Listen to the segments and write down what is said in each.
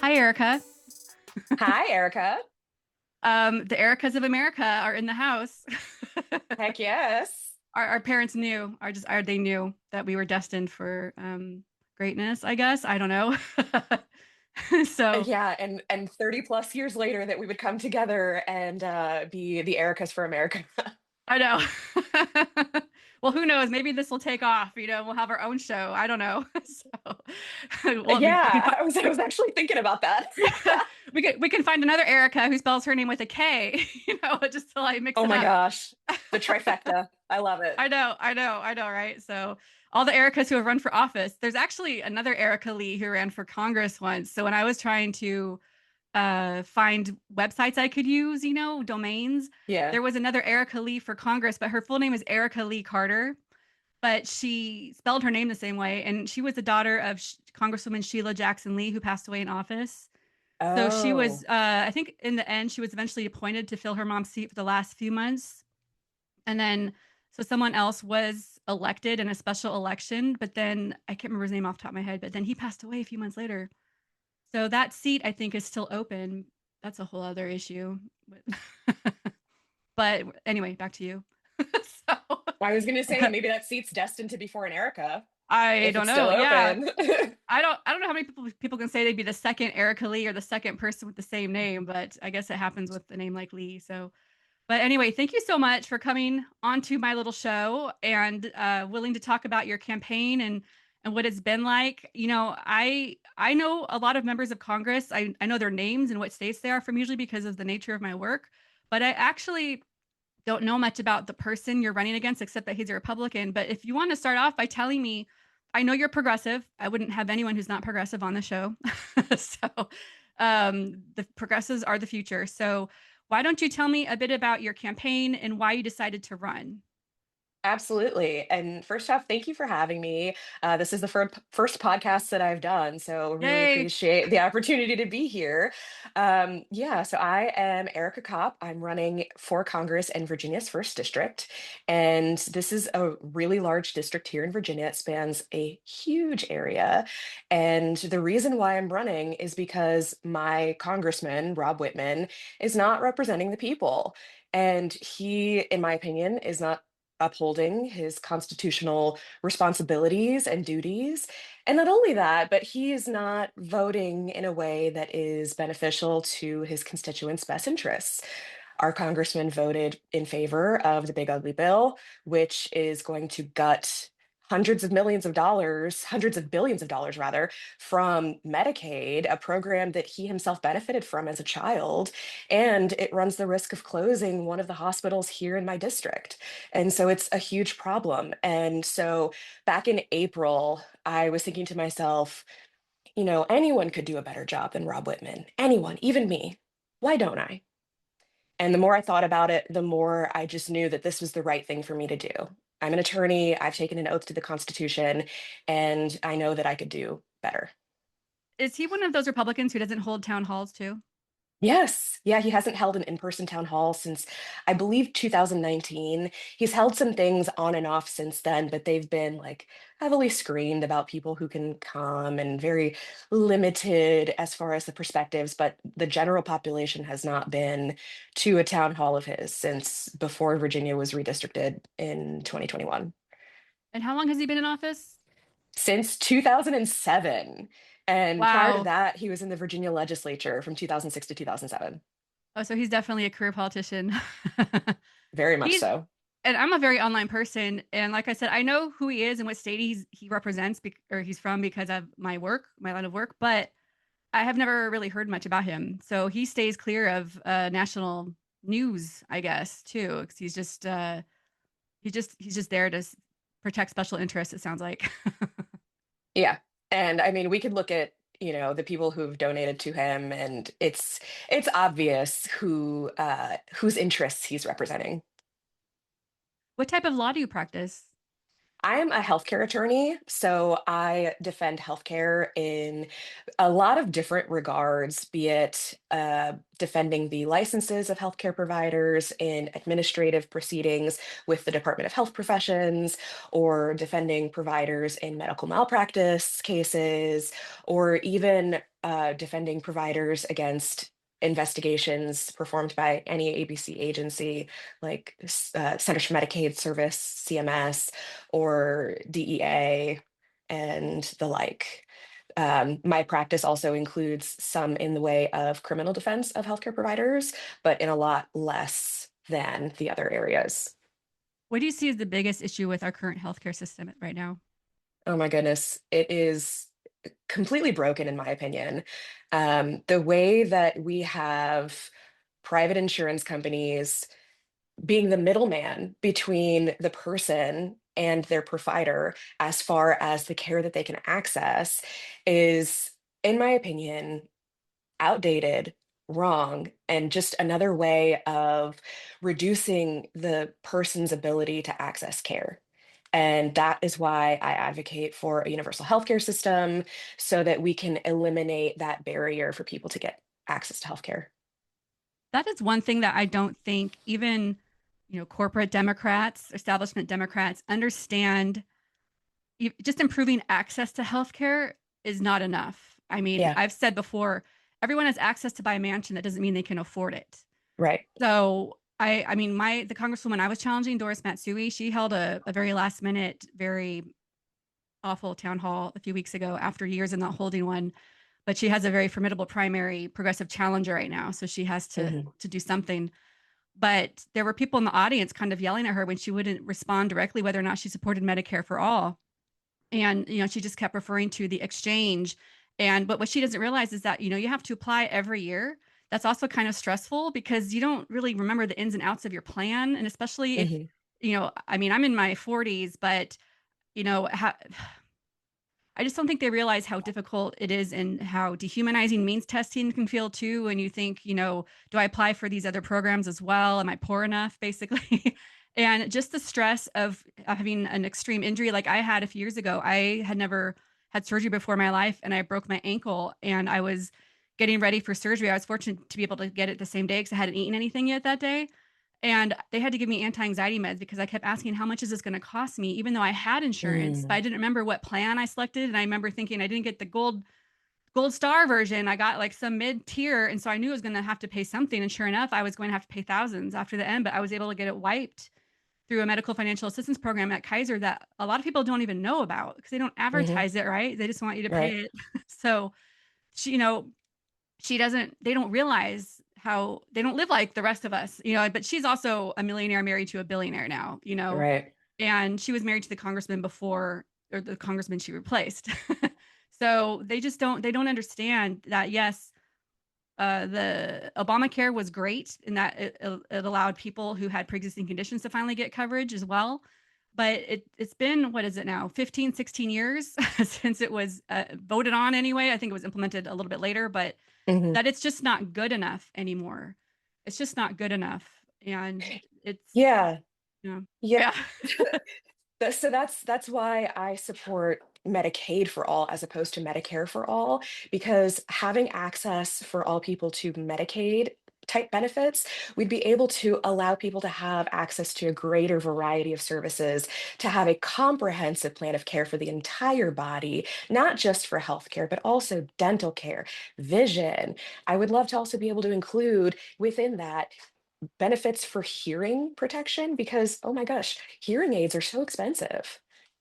Hi, Erica. Hi, Erica. The Ericas of America are in the house. Heck yes. Our parents knew, they knew that we were destined for greatness, I guess. I don't know. So Yeah, and 30 plus years later that we would come together and be the Ericas for America. I know. Well, who knows? Maybe this will take off. We'll have our own show. I don't know. Well, we can Yeah, find I was actually thinking about that. we can find another Erica who spells her name with a K. Just to like mix Oh it my up. gosh. The trifecta. I love it. I know, right? So all the Ericas who have run for office, there's actually another Erica Lee who ran for Congress once. So when I was trying to find websites I could use, domains, Yeah. there was another Erica Lee for Congress, but her full name is Ericka Lee Carter. But she spelled her name the same way, and she was the daughter of Congresswoman Sheila Jackson Lee, who passed away in office. So she was, Oh, I think, in the end, she was eventually appointed to fill her mom's seat for the last few months. And then, so someone else was elected in a special election, but then I can't remember his name off the top of my head, but then he passed away a few months later. So that seat, I think, is still open. That's a whole other issue. But anyway, back to you. So I was gonna say maybe that seat's destined to be for an Erica I if don't it's still know. Yeah. open. I don't know how many people can say they'd be the second Erica Lee or the second person with the same name, but I guess it happens with a name like Lee. So but anyway, thank you so much for coming onto my little show and willing to talk about your campaign and what it's been like. I know a lot of members of Congress. I know their names and what states they are from usually because of the nature of my work, but I actually don't know much about the person you're running against except that he's a Republican. But if you want to start off by telling me, I know you're progressive. I wouldn't have anyone who's not progressive on the show. So the progressives are the future. So why don't you tell me a bit about your campaign and why you decided to run? Absolutely. And first off, thank you for having me. This is the first podcast that I've done, so really Yay. appreciate the opportunity to be here. Yeah, so I am Ericka Kopp. I'm running for Congress in Virginia's first district. And this is a really large district here in Virginia. It spans a huge area. And the reason why I'm running is because my congressman, Rob Wittman, is not representing the people. And he, in my opinion, is not upholding his constitutional responsibilities and duties. And not only that, but he is not voting in a way that is beneficial to his constituents' best interests. Our congressman voted in favor of the Big Ugly Bill, which is going to gut hundreds of millions of dollars, hundreds of billions of dollars rather, from Medicaid, a program that he himself benefited from as a child. And it runs the risk of closing one of the hospitals here in my district. And so it's a huge problem. And so back in April, I was thinking to myself, anyone could do a better job than Rob Whitman. Anyone, even me. Why don't I? And the more I thought about it, the more I just knew that this was the right thing for me to do. I'm an attorney, I've taken an oath to the Constitution, and I know that I could do better. Is he one of those Republicans who doesn't hold town halls too? Yes. Yeah, he hasn't held an in-person town hall since, I believe, 2019. He's held some things on and off since then, but they've been like heavily screened about people who can come and very limited as far as the perspectives. But the general population has not been to a town hall of his since before Virginia was redistricted in 2021. And how long has he been in office? Since 2007. And prior to Wow. that, he was in the Virginia legislature from 2006 to 2007. Oh, so he's definitely a career politician. Very much He's so. and I'm a very online person, and like I said, I know who he is and what state he represents or he's from because of my work, my line of work, but I have never really heard much about him. So he stays clear of national news, I guess, too, because he's just there to protect special interests. It sounds like. Yeah. And I mean, we could look at, the people who've donated to him and it's obvious whose interests he's representing. What type of law do you practice? I am a healthcare attorney, so I defend healthcare in a lot of different regards, be it defending the licenses of healthcare providers in administrative proceedings with the Department of Health Professions, or defending providers in medical malpractice cases, or even defending providers against investigations performed by any ABC agency like Centers for Medicaid Service, CMS, or DEA, and the like. My practice also includes some in the way of criminal defense of healthcare providers, but in a lot less than the other areas. What do you see as the biggest issue with our current healthcare system right now? Oh my goodness, it is completely broken, in my opinion. The way that we have private insurance companies being the middleman between the person and their provider as far as the care that they can access is, in my opinion, outdated, wrong, and just another way of reducing the person's ability to access care. And that is why I advocate for a universal healthcare system so that we can eliminate that barrier for people to get access to healthcare. That is one thing that I don't think even, corporate Democrats, establishment Democrats understand. Just improving access to healthcare is not enough. I mean, Yeah, I've said before, everyone has access to buy a mansion. That doesn't mean they can afford it. right. So I mean, the congresswoman I was challenging, Doris Matsui, she held a very last minute, very awful town hall a few weeks ago after years of not holding one. But she has a very formidable primary progressive challenger right now, so she has Mhm. to do something. But there were people in the audience kind of yelling at her when she wouldn't respond directly whether or not she supported Medicare for all. And she just kept referring to the exchange. And but what she doesn't realize is that you have to apply every year. That's also kind of stressful because you don't really remember the ins and outs of your plan, and especially if Mhm. I mean, I'm in my 40s, but I just don't think they realize how difficult it is and how dehumanizing means testing can feel too. When you think, do I apply for these other programs as well? Am I poor enough, basically? And just the stress of having an extreme injury like I had a few years ago. I had never had surgery before in my life, and I broke my ankle, and I was getting ready for surgery. I was fortunate to be able to get it the same day because I hadn't eaten anything yet that day. And they had to give me anti-anxiety meds because I kept asking, how much is this going to cost me? Even though I had insurance, but Mm. I didn't remember what plan I selected. And I remember thinking I didn't get the gold star version. I got like some mid tier. And so I knew I was going to have to pay something. And sure enough, I was going to have to pay thousands after the end, but I was able to get it wiped through a medical financial assistance program at Kaiser that a lot of people don't even know about because they don't Mhm. advertise it, right? They just want you to Right. pay it. So she, she doesn't they don't realize how they don't live like the rest of us, but she's also a millionaire married to a billionaire now, Right. and she was married to the congressman before, or the congressman she replaced. So they don't understand that, yes, the Obamacare was great in that it allowed people who had pre-existing conditions to finally get coverage as well. But it's been, what is it now, 15, 16 years since it was voted on anyway. I think it was implemented a little bit later, but Mhm. that it's just not good enough anymore. It's just not good enough. And it's, Yeah. Yeah. yeah. So that's why I support Medicaid for all as opposed to Medicare for all, because having access for all people to Medicaid type benefits, we'd be able to allow people to have access to a greater variety of services, to have a comprehensive plan of care for the entire body, not just for healthcare, but also dental care, vision. I would love to also be able to include within that benefits for hearing protection because, oh my gosh, hearing aids are so expensive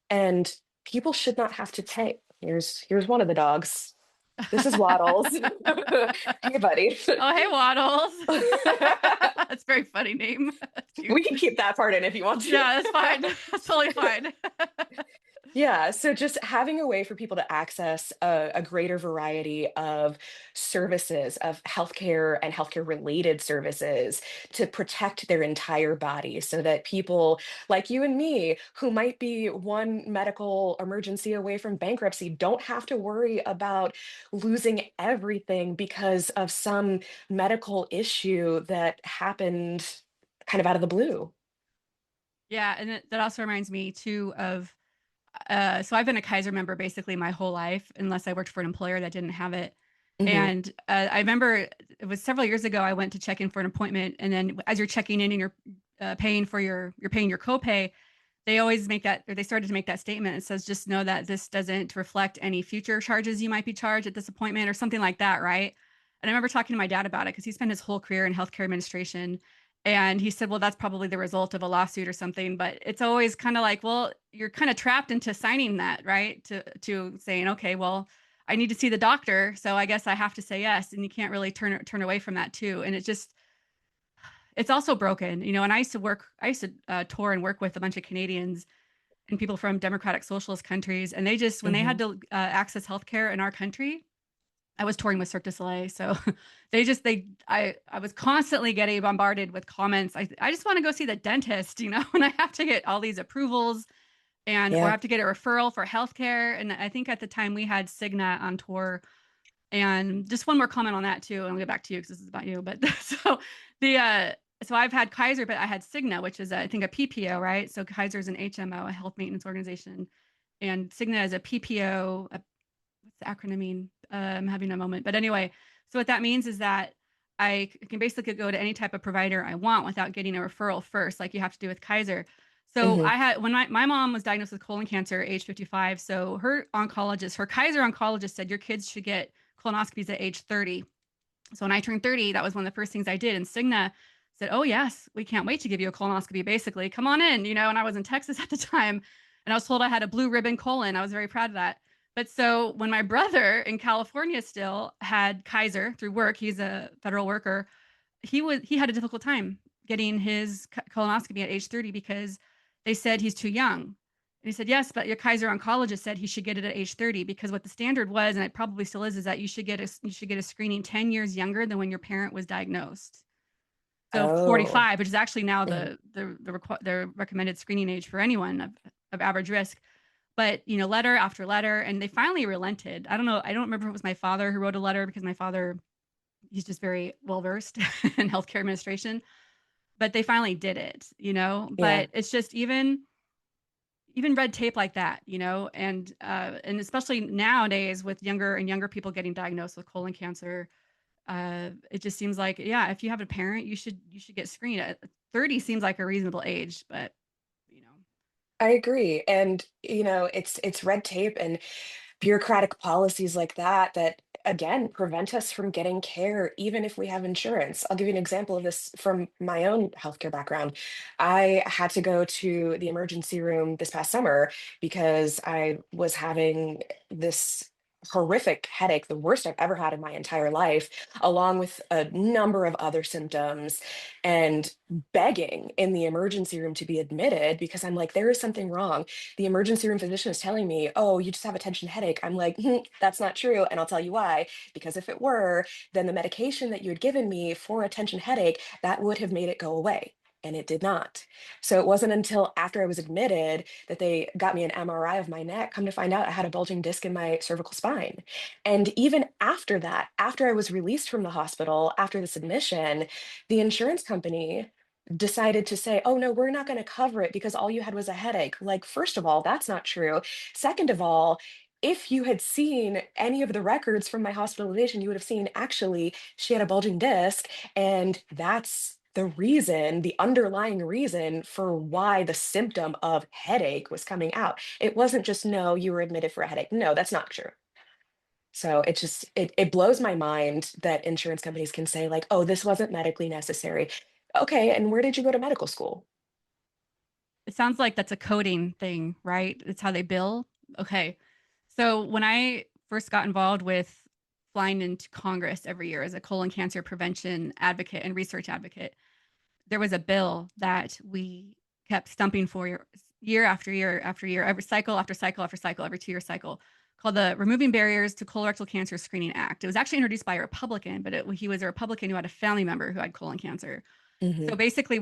and people should not have to pay. Here's one of the dogs. This is Waddles. Hey, buddy. Oh, hey, Waddles. That's a very funny name. That's cute. We can keep that part in if you want to. Yeah, that's fine. That's totally fine. Yeah, so just having a way for people to access a greater variety of services, of healthcare and healthcare related services to protect their entire body so that people like you and me, who might be one medical emergency away from bankruptcy, don't have to worry about losing everything because of some medical issue that happened kind of out of the blue. Yeah, and that also reminds me too of so I've been a Kaiser member basically my whole life, unless I worked for an employer that didn't have it. Hmm. And I remember it was several years ago. I went to check in for an appointment, and then as you're checking in and you're paying for you're paying your copay, they always make that, or they started to make that statement. It says, just know that this doesn't reflect any future charges you might be charged at this appointment, or something like that, right? And I remember talking to my dad about it because he spent his whole career in healthcare administration. And he said, well, that's probably the result of a lawsuit or something. But it's always kind of like, well, you're kind of trapped into signing that, right? To saying, okay, well, I need to see the doctor, so I guess I have to say yes. And you can't really turn away from that too. And it's also broken, And I used to tour and work with a bunch of Canadians and people from democratic socialist countries. And they just, when they had Hmm. to access healthcare in our country, I was touring with Cirque du Soleil. So I was constantly getting bombarded with comments. I just want to go see the dentist, and I have to get all these approvals or Yeah. have to get a referral for healthcare. And I think at the time we had Cigna on tour. And just one more comment on that too, and I'll get back to you because this is about you. But the so I've had Kaiser, but I had Cigna, which is I think a PPO, right? So Kaiser is an HMO, a health maintenance organization, and Cigna is a PPO. What's the acronym mean? I'm having a moment, but anyway, so what that means is that I can basically go to any type of provider I want without getting a referral first, like you have to do with Kaiser. So Hmm. I had when my mom was diagnosed with colon cancer at age 55. So her Kaiser oncologist said your kids should get colonoscopies at age 30. So when I turned 30, that was one of the first things I did. And Cigna said, oh, yes, we can't wait to give you a colonoscopy, basically. Come on in, And I was in Texas at the time. And I was told I had a blue ribbon colon. I was very proud of that. But so when my brother in California still had Kaiser through work, he's a federal worker, he had a difficult time getting his colonoscopy at age 30 because they said he's too young. And he said, yes, but your Kaiser oncologist said he should get it at age 30 because what the standard was, and it probably still is that you should get a screening 10 years younger than when your parent was diagnosed. So Oh. 45, which is actually now Hmm. the recommended screening age for anyone of average risk. But letter after letter, and they finally relented. I don't know. I don't remember if it was my father who wrote a letter because my father, he's just very well versed in healthcare administration. But they finally did it. Yeah. But it's just even red tape like that, and especially nowadays with younger and younger people getting diagnosed with colon cancer, it just seems like, yeah, if you have a parent, you should get screened. 30 seems like a reasonable age, but you know, I agree. And, it's red tape and bureaucratic policies like that that again prevent us from getting care even if we have insurance. I'll give you an example of this from my own healthcare background. I had to go to the emergency room this past summer because I was having this horrific headache, the worst I've ever had in my entire life, along with a number of other symptoms, and begging in the emergency room to be admitted because I'm like, there is something wrong. The emergency room physician is telling me, oh, you just have a tension headache. I'm like, that's not true. And I'll tell you why. Because if it were, then the medication that you had given me for a tension headache, that would have made it go away. And it did not. So it wasn't until after I was admitted that they got me an MRI of my neck. Come to find out, I had a bulging disc in my cervical spine. And even after that, after I was released from the hospital, after this admission, the insurance company decided to say, oh no, we're not going to cover it because all you had was a headache. Like, first of all, that's not true. Second of all, if you had seen any of the records from my hospitalization, you would have seen actually she had a bulging disc. And that's the reason, the underlying reason for why the symptom of headache was coming out. It wasn't just, no, you were admitted for a headache. No, that's not true. So it blows my mind that insurance companies can say like, "Oh, this wasn't medically necessary." Okay, and where did you go to medical school? it sounds like that's a coding thing, right? It's how they bill. Okay. So when I first got involved with flying into Congress every year as a colon cancer prevention advocate and research advocate, there was a bill that we kept stumping for year after year after year, every cycle after cycle after cycle, every 2-year cycle, called the Removing Barriers to Colorectal Cancer Screening Act. It was actually introduced by a Republican, but he was a Republican who had a family member who had colon cancer. So Mhm. basically,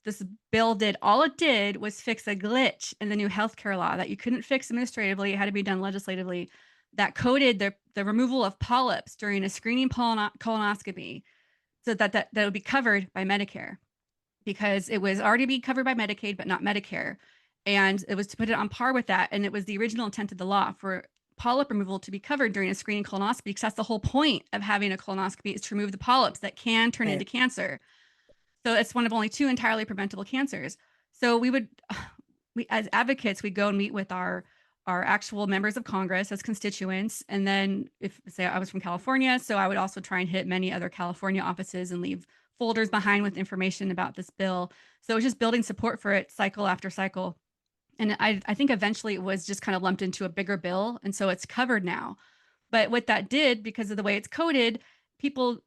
this bill did, all it did was fix a glitch in the new healthcare law that you couldn't fix administratively; it had to be done legislatively. That coded the removal of polyps during a screening colonoscopy, so that would be covered by Medicare because it was already be covered by Medicaid, but not Medicare. And it was to put it on par with that. And it was the original intent of the law for polyp removal to be covered during a screening colonoscopy, because that's the whole point of having a colonoscopy, is to remove the polyps that can turn into Right. cancer. So it's one of only two entirely preventable cancers. So we as advocates, we go and meet with our actual members of Congress as constituents. And then if say I was from California, so I would also try and hit many other California offices and leave folders behind with information about this bill. So it was just building support for it cycle after cycle. And I think eventually it was just kind of lumped into a bigger bill. And so it's covered now. But what that did, because of the way it's coded, people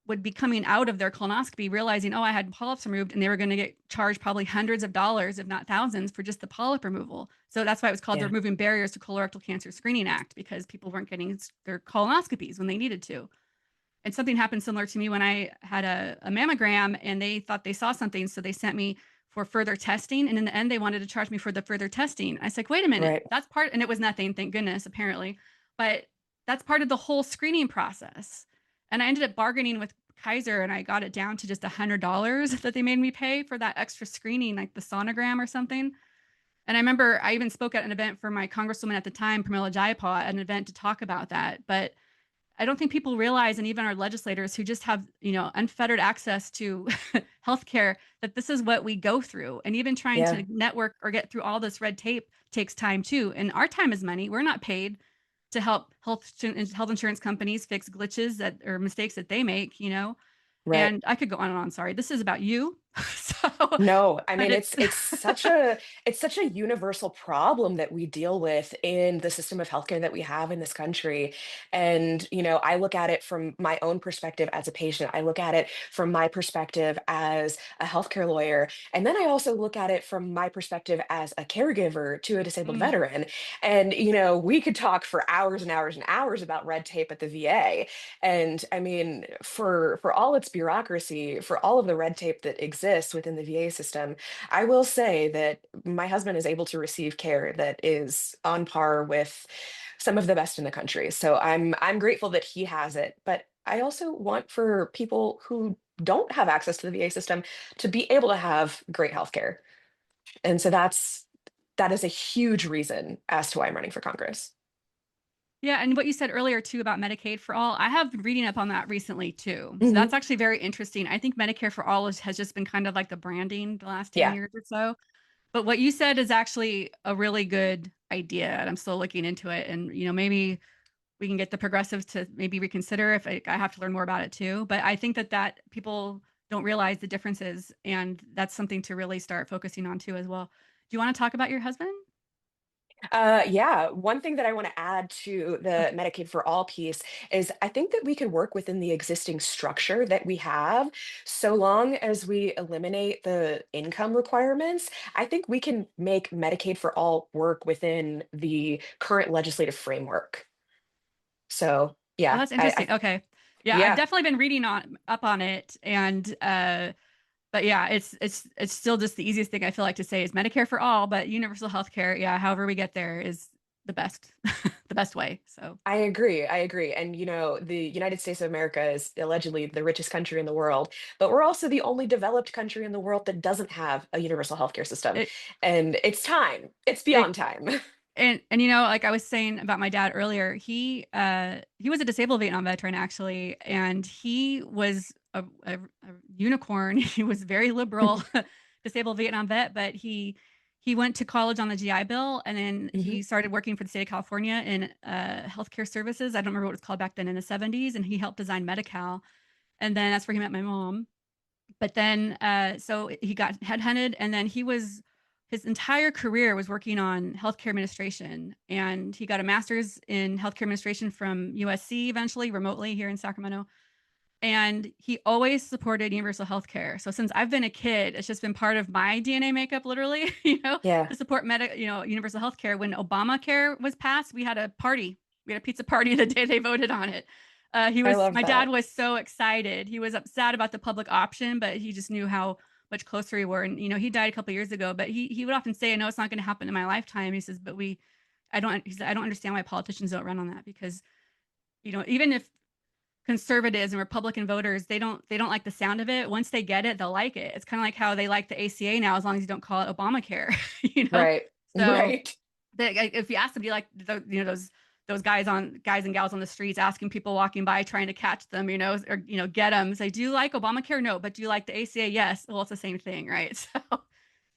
would be coming out of their colonoscopy realizing, oh, I had polyps removed, and they were going to get charged probably hundreds of dollars, if not thousands, for just the polyp removal. So that's why it was called the Yeah. Removing Barriers to Colorectal Cancer Screening Act, because people weren't getting their colonoscopies when they needed to. And something happened similar to me when I had a mammogram, and they thought they saw something. So they sent me for further testing. And in the end, they wanted to charge me for the further testing. I was like, wait a minute, Right. that's part, and it was nothing, thank goodness, apparently. But that's part of the whole screening process. And I ended up bargaining with Kaiser, and I got it down to just $100 that they made me pay for that extra screening, like the sonogram or something. And I remember I even spoke at an event for my congresswoman at the time, Pramila Jayapal, at an event to talk about that. But I don't think people realize, and even our legislators who just have, unfettered access to healthcare, that this is what we go through. And even trying Yeah. to network or get through all this red tape takes time too. And our time is money. We're not paid to help health insurance companies fix glitches that or mistakes that they make. Right. And I could go on and on. Sorry, this is about you. So, No, I but mean it's it's such a universal problem that we deal with in the system of healthcare that we have in this country. And, I look at it from my own perspective as a patient. I look at it from my perspective as a healthcare lawyer. And then I also look at it from my perspective as a caregiver to a disabled mm, veteran. And, we could talk for hours and hours and hours about red tape at the VA. And I mean, for all its bureaucracy, for all of the red tape that exists within the VA system, I will say that my husband is able to receive care that is on par with some of the best in the country. So I'm grateful that he has it, but I also want for people who don't have access to the VA system to be able to have great health care. And so that is a huge reason as to why I'm running for Congress. yeah. And what you said earlier too about Medicaid for all, I have been reading up on that recently too. So Hmm. that's actually very interesting. I think Medicare for all has just been kind of like the branding the last 10 Yeah. years or so. But what you said is actually a really good idea. And I'm still looking into it. And, maybe we can get the progressives to maybe reconsider if I have to learn more about it too. But I think that people don't realize the differences. And that's something to really start focusing on too as well. Do you want to talk about your husband? Yeah, one thing that I want to add to the Okay. Medicaid for All piece is I think that we can work within the existing structure that we have. So long as we eliminate the income requirements, I think we can make Medicaid for All work within the current legislative framework. So, Oh, yeah, that's I interesting. Okay. Yeah, I've yeah, definitely been reading on it, and but yeah, it's still just the easiest thing I feel like to say is Medicare for all, but universal health care, yeah, however we get there is the best the best way. So, I agree. I agree. And, the United States of America is allegedly the richest country in the world, but we're also the only developed country in the world that doesn't have a universal healthcare system. it And it's time. It's it beyond time. and like I was saying about my dad earlier, he was a disabled Vietnam veteran actually, and he was a unicorn. He was very liberal disabled Vietnam vet, but he went to college on the GI Bill, and then Mhm. he started working for the state of California in healthcare services. I don't remember what it was called back then in the 70s, and he helped design Medi-Cal, and then that's where he met my mom. But then so he got headhunted, and then his entire career was working on healthcare administration, and he got a master's in healthcare administration from USC eventually remotely here in Sacramento. And he always supported universal healthcare. So since I've been a kid, it's just been part of my DNA makeup, literally, Yeah, to support universal healthcare. When Obamacare was passed, we had a party. We had a pizza party the day they voted on it. I love My dad that. was so excited. He was upset about the public option, but he just knew how much closer we were. And, he died a couple of years ago, but he would often say, I know it's not going to happen in my lifetime. He says, but he said, I don't understand why politicians don't run on that, because, even if conservatives and Republican voters, they don't like the sound of it. Once they get it, they'll like it. It's kind of like how they like the ACA now, as long as you don't call it Obamacare, you know? Right. So Right. if you ask them, do you like those guys and gals on the streets asking people walking by trying to catch them, or get them, say, do you like Obamacare? No, but do you like the ACA? Yes. Well, it's the same thing, right?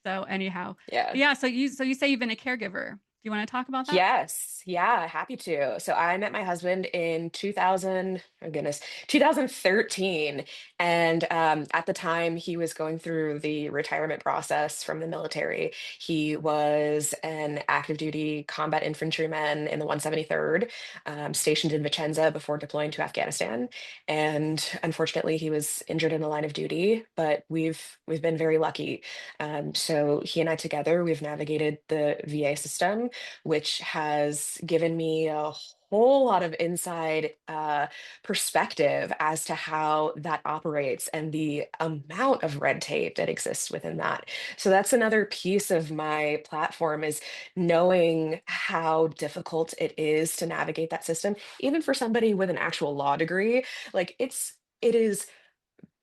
So anyhow, Yeah. yeah. So you say you've been a caregiver. Do you want to talk about that? Yes, yeah, happy to. So I met my husband in 2000, oh goodness, 2013. And at the time, he was going through the retirement process from the military. He was an active duty combat infantryman in the 173rd, stationed in Vicenza before deploying to Afghanistan. And unfortunately, he was injured in the line of duty, but we've been very lucky. So he and I together, we've navigated the VA system, which has given me a whole lot of inside perspective as to how that operates and the amount of red tape that exists within that. So that's another piece of my platform, is knowing how difficult it is to navigate that system, even for somebody with an actual law degree. Like it is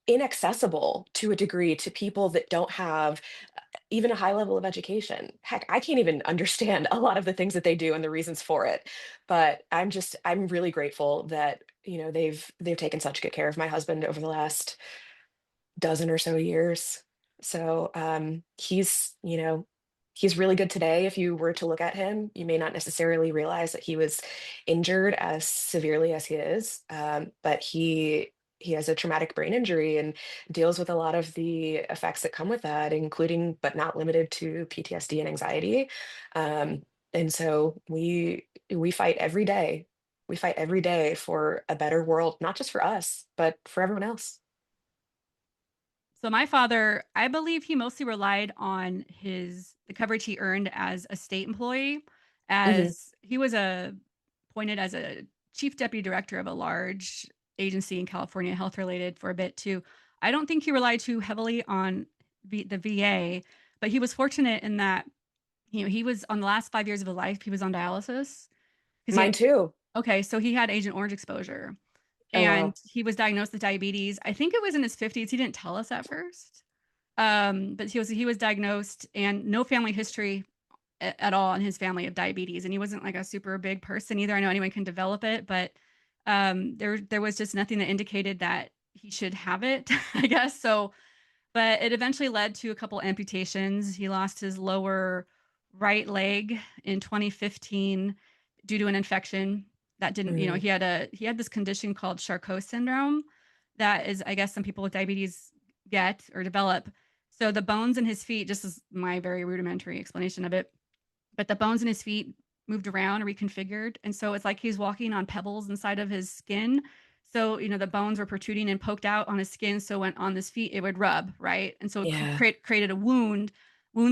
inaccessible to a degree to people that don't have even a high level of education. Heck, I can't even understand a lot of the things that they do and the reasons for it. But I'm really grateful that, they've taken such good care of my husband over the last dozen or so years. So he's really good today. If you were to look at him, you may not necessarily realize that he was injured as severely as he is, but he has a traumatic brain injury and deals with a lot of the effects that come with that, including but not limited to PTSD and anxiety. And so we fight every day. We fight every day for a better world, not just for us, but for everyone else. So my father, I believe he mostly relied on the coverage he earned as a state employee, Hmm. as he was appointed as a chief deputy director of a large agency in California, health related for a bit too. I don't think he relied too heavily on the VA, but he was fortunate in that he was on the last 5 years of his life, he was on dialysis because Mine too. okay, so he had Agent Orange exposure Oh and wow. he was diagnosed with diabetes. I think it was in his 50s. He didn't tell us at first. But he was diagnosed and no family history at all in his family of diabetes. And he wasn't like a super big person either. I know anyone can develop it, but there was just nothing that indicated that he should have it, I guess. So, but it eventually led to a couple amputations. He lost his lower right leg in 2015 due to an infection that didn't, Mm, he had this condition called Charcot syndrome that is, I guess, some people with diabetes get or develop. So the bones in his feet, just as my very rudimentary explanation of it, but the bones in his feet moved around or reconfigured. And so it's like he's walking on pebbles inside of his skin. So, the bones were protruding and poked out on his skin. So when on his feet, it would rub, right? And so it yeah. created a wounds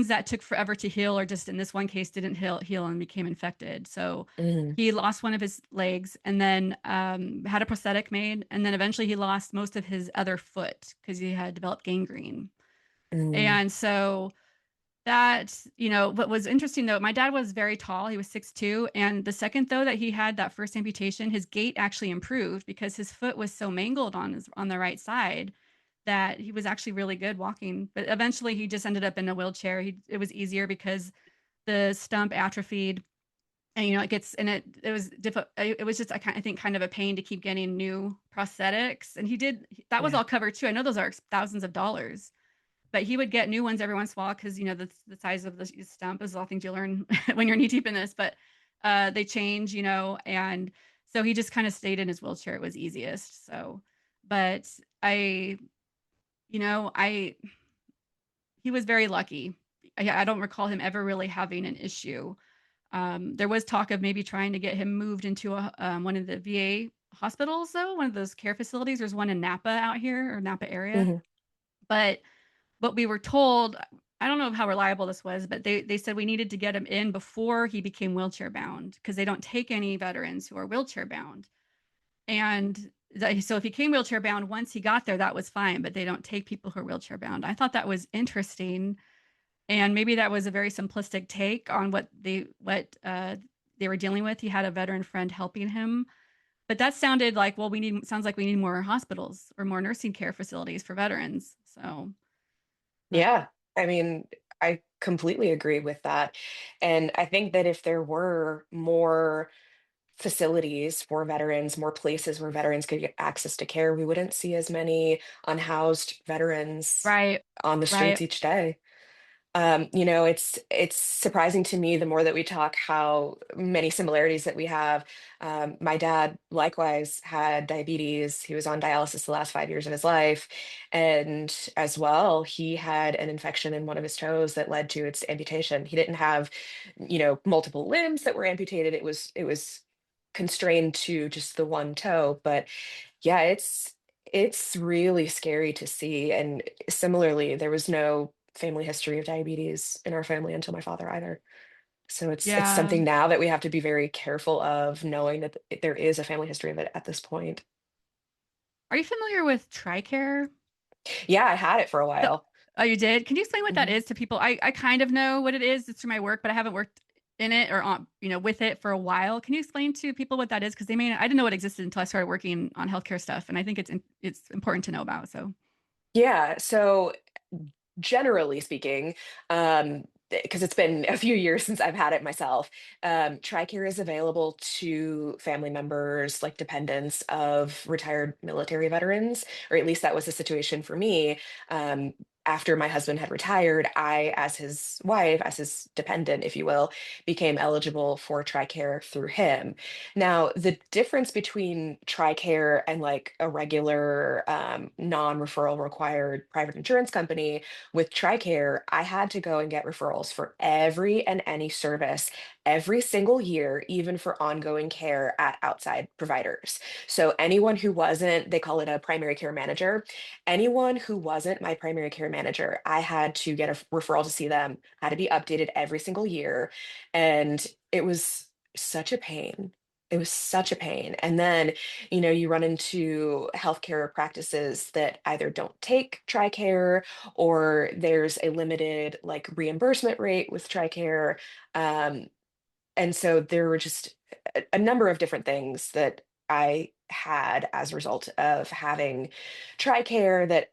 that took forever to heal, or just in this one case, didn't heal and became infected. So Mm, he lost one of his legs and then had a prosthetic made. And then eventually he lost most of his other foot because he had developed gangrene. mm, And so what was interesting though, my dad was very tall. He was 6'2". And the second though that he had that first amputation, his gait actually improved because his foot was so mangled on the right side that he was actually really good walking. But eventually he just ended up in a wheelchair. It was easier because the stump atrophied and it gets and it was difficult. It was just I think kind of a pain to keep getting new prosthetics. And that was yeah. all covered too. I know those are thousands of dollars, but he would get new ones every once in a while because the size of the stump is all things you learn when you're knee deep in this. But they change, and so he just kind of stayed in his wheelchair. It was easiest. So, but I, I he was very lucky. I don't recall him ever really having an issue. There was talk of maybe trying to get him moved into one of the VA hospitals, though, one of those care facilities. There's one in Napa out here or Napa area, Hmm. but what we were told, I don't know how reliable this was, but they said we needed to get him in before he became wheelchair bound because they don't take any veterans who are wheelchair bound. And so if he came wheelchair bound once he got there, that was fine, but they don't take people who are wheelchair bound. I thought that was interesting, and maybe that was a very simplistic take on what they were dealing with. He had a veteran friend helping him, but that sounded like, well, sounds like we need more hospitals or more nursing care facilities for veterans. So, but Yeah, I mean, I completely agree with that. And I think that if there were more facilities for veterans, more places where veterans could get access to care, we wouldn't see as many unhoused veterans right, on the streets right. each day. It's surprising to me the more that we talk how many similarities that we have. My dad likewise had diabetes. He was on dialysis the last 5 years of his life, and as well, he had an infection in one of his toes that led to its amputation. He didn't have, multiple limbs that were amputated. It was constrained to just the one toe, but yeah, it's really scary to see. And similarly, there was no family history of diabetes in our family until my father either. So it's Yeah. something now that we have to be very careful of, knowing that there is a family history of it at this point. Are you familiar with TRICARE? Yeah, I had it for a So, while. oh, you did? Can you explain what that Mhm. is to people? I kind of know what it is. It's through my work, but I haven't worked in it or on, with it for a while. Can you explain to people what that is? Because I didn't know it existed until I started working on healthcare stuff, and I think it's important to know about. So, Yeah, so generally speaking, because it's been a few years since I've had it myself, TRICARE is available to family members, like dependents of retired military veterans, or at least that was the situation for me. Um, After my husband had retired, I, as his wife, as his dependent, if you will, became eligible for TRICARE through him. Now, the difference between TRICARE and like a regular non-referral required private insurance company, with TRICARE, I had to go and get referrals for every and any service every single year, even for ongoing care at outside providers. So anyone who wasn't, they call it a primary care manager, anyone who wasn't my primary care manager, I had to get a referral to see them, had to be updated every single year. And it was such a pain. It was such a pain. And then, you run into healthcare practices that either don't take TRICARE, or there's a limited like reimbursement rate with TRICARE. Um, and so there were just a number of different things that I had as a result of having TRICARE that,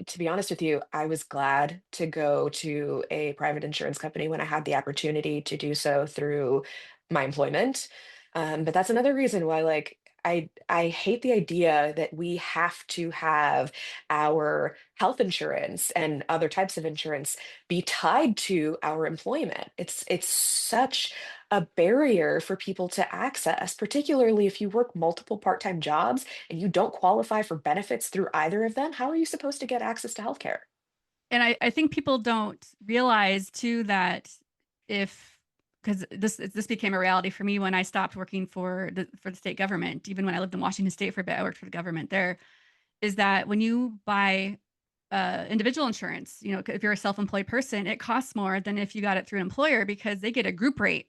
to be honest with you, I was glad to go to a private insurance company when I had the opportunity to do so through my employment. But that's another reason why, like, I hate the idea that we have to have our health insurance and other types of insurance be tied to our employment. It's such a barrier for people to access, particularly if you work multiple part-time jobs and you don't qualify for benefits through either of them. How are you supposed to get access to healthcare? and I think people don't realize too that if because this became a reality for me when I stopped working for the state government. Even when I lived in Washington State for a bit, I worked for the government there. Is that when you buy individual insurance, if you're a self-employed person, it costs more than if you got it through an employer because they get a group rate,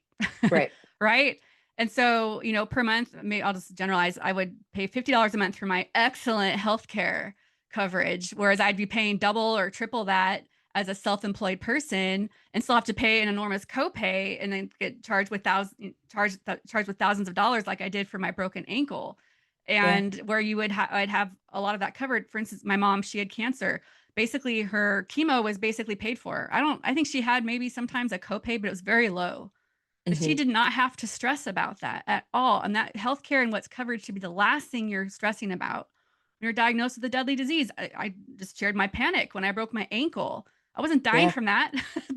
Right. right? And so, per month, maybe I'll just generalize, I would pay $50 a month for my excellent healthcare coverage, whereas I'd be paying double or triple that as a self-employed person and still have to pay an enormous copay and then get charged with thousands of dollars like I did for my broken ankle. Yeah. And where I'd have a lot of that covered. For instance, my mom, she had cancer. Basically, her chemo was basically paid for. I think she had maybe sometimes a copay, but it was very low. But she Hmm. did not have to stress about that at all. And that healthcare and what's covered should be the last thing you're stressing about when you're diagnosed with a deadly disease. I just shared my panic when I broke my ankle. I wasn't dying Yeah. from that,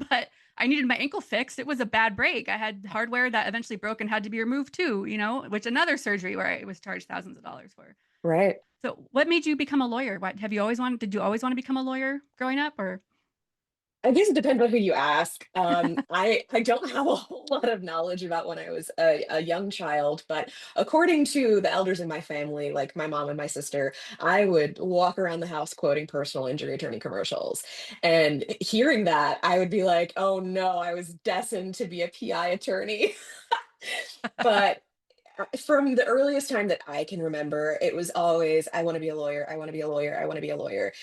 but I needed my ankle fixed. It was a bad break. I had hardware that eventually broke and had to be removed too, which another surgery where I was charged thousands of dollars for. Right. So, what made you become a lawyer? What have you always wanted? Did you always want to become a lawyer growing up, or? I guess it depends on who you ask. I don't have a whole lot of knowledge about when I was a young child, but according to the elders in my family, like my mom and my sister, I would walk around the house quoting personal injury attorney commercials. And hearing that, I would be like, oh no, I was destined to be a PI attorney. But from the earliest time that I can remember, it was always, I want to be a lawyer, I want to be a lawyer, I want to be a lawyer.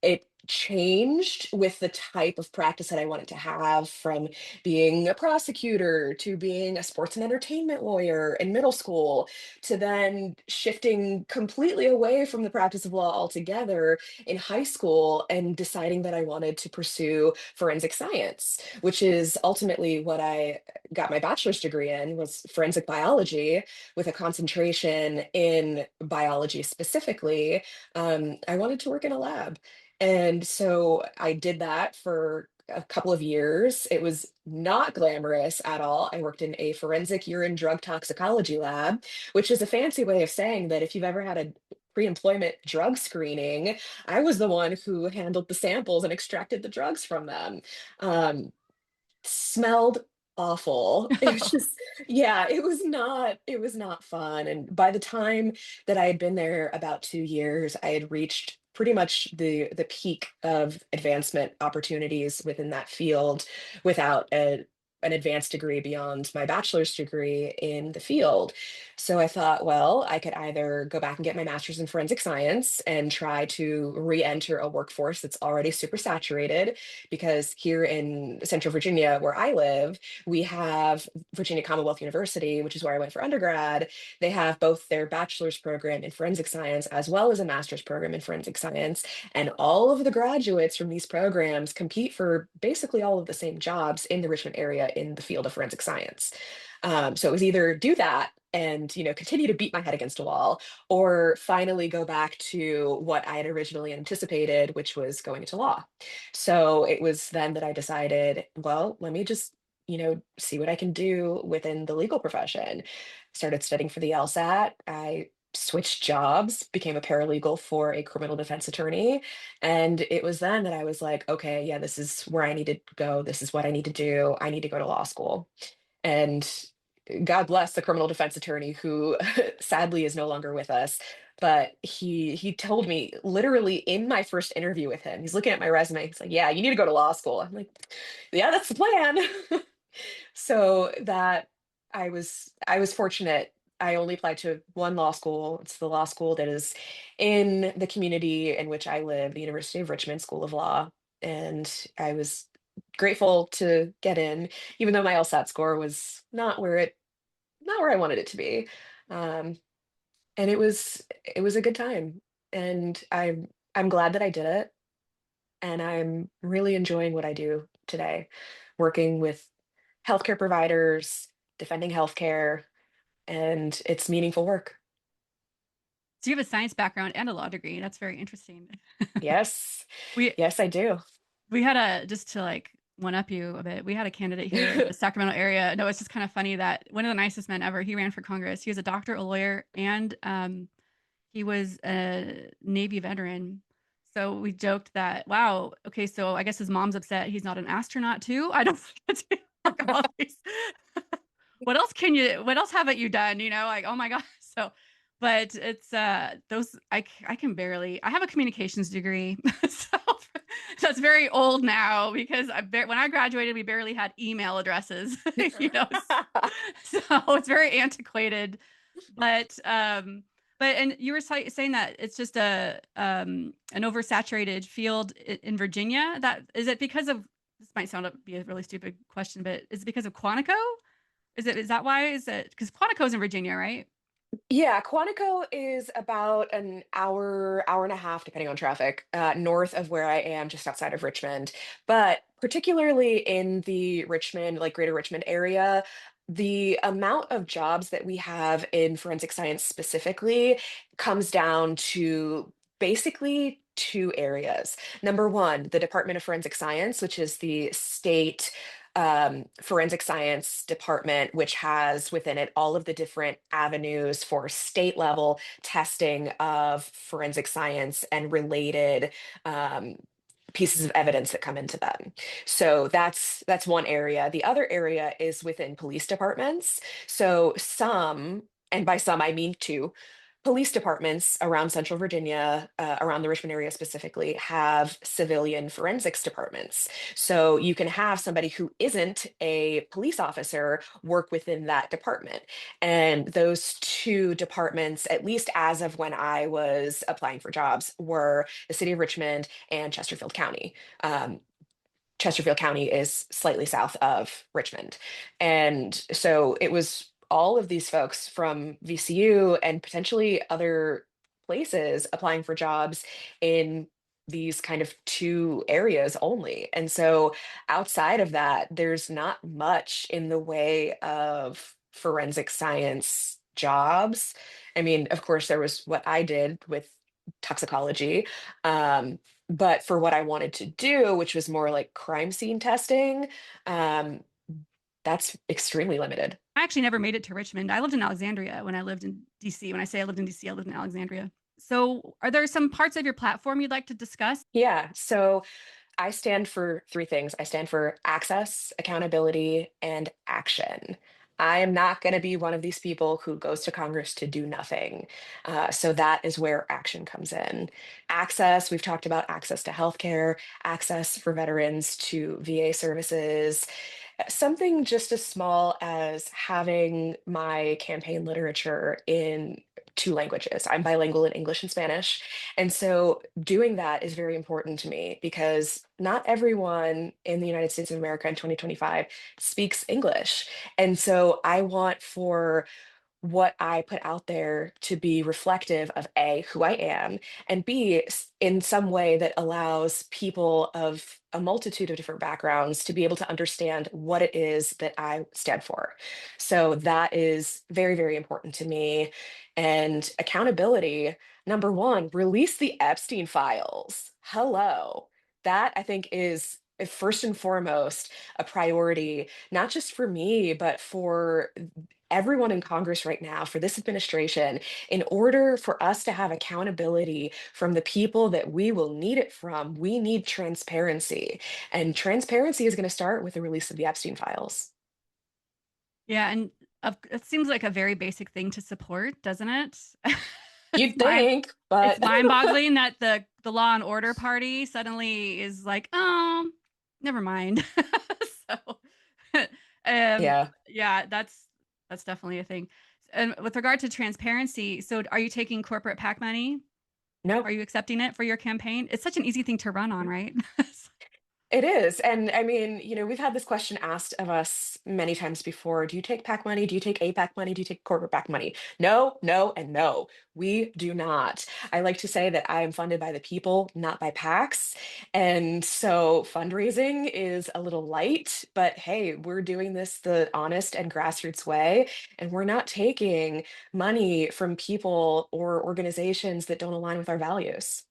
It changed with the type of practice that I wanted to have, from being a prosecutor to being a sports and entertainment lawyer in middle school, to then shifting completely away from the practice of law altogether in high school and deciding that I wanted to pursue forensic science, which is ultimately what I got my bachelor's degree in, was forensic biology with a concentration in biology specifically. I wanted to work in a lab. And so I did that for a couple of years. It was not glamorous at all. I worked in a forensic urine drug toxicology lab, which is a fancy way of saying that if you've ever had a pre-employment drug screening, I was the one who handled the samples and extracted the drugs from them. Um, Smelled awful. It was just, yeah, it was not fun. And by the time that I had been there about 2 years, I had reached pretty much the peak of advancement opportunities within that field without an advanced degree beyond my bachelor's degree in the field. So I thought, well, I could either go back and get my master's in forensic science and try to re-enter a workforce that's already super saturated, because here in Central Virginia, where I live, we have Virginia Commonwealth University, which is where I went for undergrad. They have both their bachelor's program in forensic science as well as a master's program in forensic science. And all of the graduates from these programs compete for basically all of the same jobs in the Richmond area in the field of forensic science. So it was either do that and continue to beat my head against a wall, or finally go back to what I had originally anticipated, which was going into law. So it was then that I decided, well, let me just see what I can do within the legal profession. Started studying for the LSAT. I switched jobs, became a paralegal for a criminal defense attorney. And it was then that I was like, okay, yeah, this is where I need to go. This is what I need to do. I need to go to law school. And God bless the criminal defense attorney who sadly is no longer with us. But he told me literally in my first interview with him, he's looking at my resume. He's like, "Yeah, you need to go to law school." I'm like, "Yeah, that's the plan." So that I was fortunate. I only applied to one law school. It's the law school that is in the community in which I live, the University of Richmond School of Law. And I was grateful to get in, even though my LSAT score was not where I wanted it to be. Um, and it was a good time. And I'm glad that I did it. And I'm really enjoying what I do today, working with healthcare providers, defending healthcare, and it's meaningful work. So you have a science background and a law degree. That's very interesting. Yes. We Yes, I do. we had a just to like one up you a bit. We had a candidate here in the Sacramento area. No, it's just kind of funny that one of the nicest men ever. He ran for Congress. He was a doctor, a lawyer, and he was a Navy veteran. So we joked that, wow, okay, so I guess his mom's upset he's not an astronaut too. I don't get to like all these. What else haven't you done? Like, oh my God. So, but it's those I can barely. I have a communications degree. So that's very old now because when I graduated, we barely had email addresses, so it's very antiquated. But and you were saying that it's just an oversaturated field in Virginia. That is it because of this might sound to be a really stupid question, but is it because of Quantico? Is that why? Is it because Quantico's in Virginia, right? Yeah, Quantico is about an hour and a half, depending on traffic, north of where I am, just outside of Richmond. But particularly in the Richmond, like greater Richmond area, the amount of jobs that we have in forensic science specifically comes down to basically two areas. Number one, the Department of Forensic Science, which is the state forensic science department, which has within it all of the different avenues for state level testing of forensic science and related um, pieces of evidence that come into them. So that's one area. The other area is within police departments. So some, and by some I mean two, police departments around Central Virginia, around the Richmond area specifically, have civilian forensics departments. So you can have somebody who isn't a police officer work within that department. And those two departments, at least as of when I was applying for jobs, were the city of Richmond and Chesterfield County. Um, Chesterfield County is slightly south of Richmond. And so it was all of these folks from VCU and potentially other places applying for jobs in these kind of two areas only. And so outside of that, there's not much in the way of forensic science jobs. I mean, of course, there was what I did with toxicology. But for what I wanted to do, which was more like crime scene testing, um, that's extremely limited. I actually never made it to Richmond. I lived in Alexandria when I lived in DC. When I say I lived in DC, I lived in Alexandria. So, are there some parts of your platform you'd like to discuss? Yeah. So I stand for three things. I stand for access, accountability, and action. I am not going to be one of these people who goes to Congress to do nothing. So that is where action comes in. Access, we've talked about access to healthcare, access for veterans to VA services, something just as small as having my campaign literature in two languages. I'm bilingual in English and Spanish. And so doing that is very important to me because not everyone in the United States of America in 2025 speaks English. And so I want for what I put out there to be reflective of A, who I am, and B, in some way that allows people of a multitude of different backgrounds to be able to understand what it is that I stand for. So that is very, very important to me. And accountability, number one, release the Epstein files. Hello. That I think is first and foremost a priority, not just for me, but for everyone in Congress right now, for this administration, in order for us to have accountability from the people that we will need it from, we need transparency. And transparency is going to start with the release of the Epstein files. Yeah, and it seems like a very basic thing to support, doesn't it? it's You'd mind think, it's but mind-boggling that the Law and Order party suddenly is like, oh, never mind. so, um, yeah, yeah, that's definitely a thing. And with regard to transparency, so are you taking corporate PAC money? no. Are you accepting it for your campaign? It's such an easy thing to run on, right? It is. And I mean, we've had this question asked of us many times before. Do you take PAC money? Do you take APAC money? Do you take corporate PAC money? No, no, and no. We do not. I like to say that I am funded by the people, not by PACs. And so fundraising is a little light, but hey, we're doing this the honest and grassroots way. And we're not taking money from people or organizations that don't align with our values.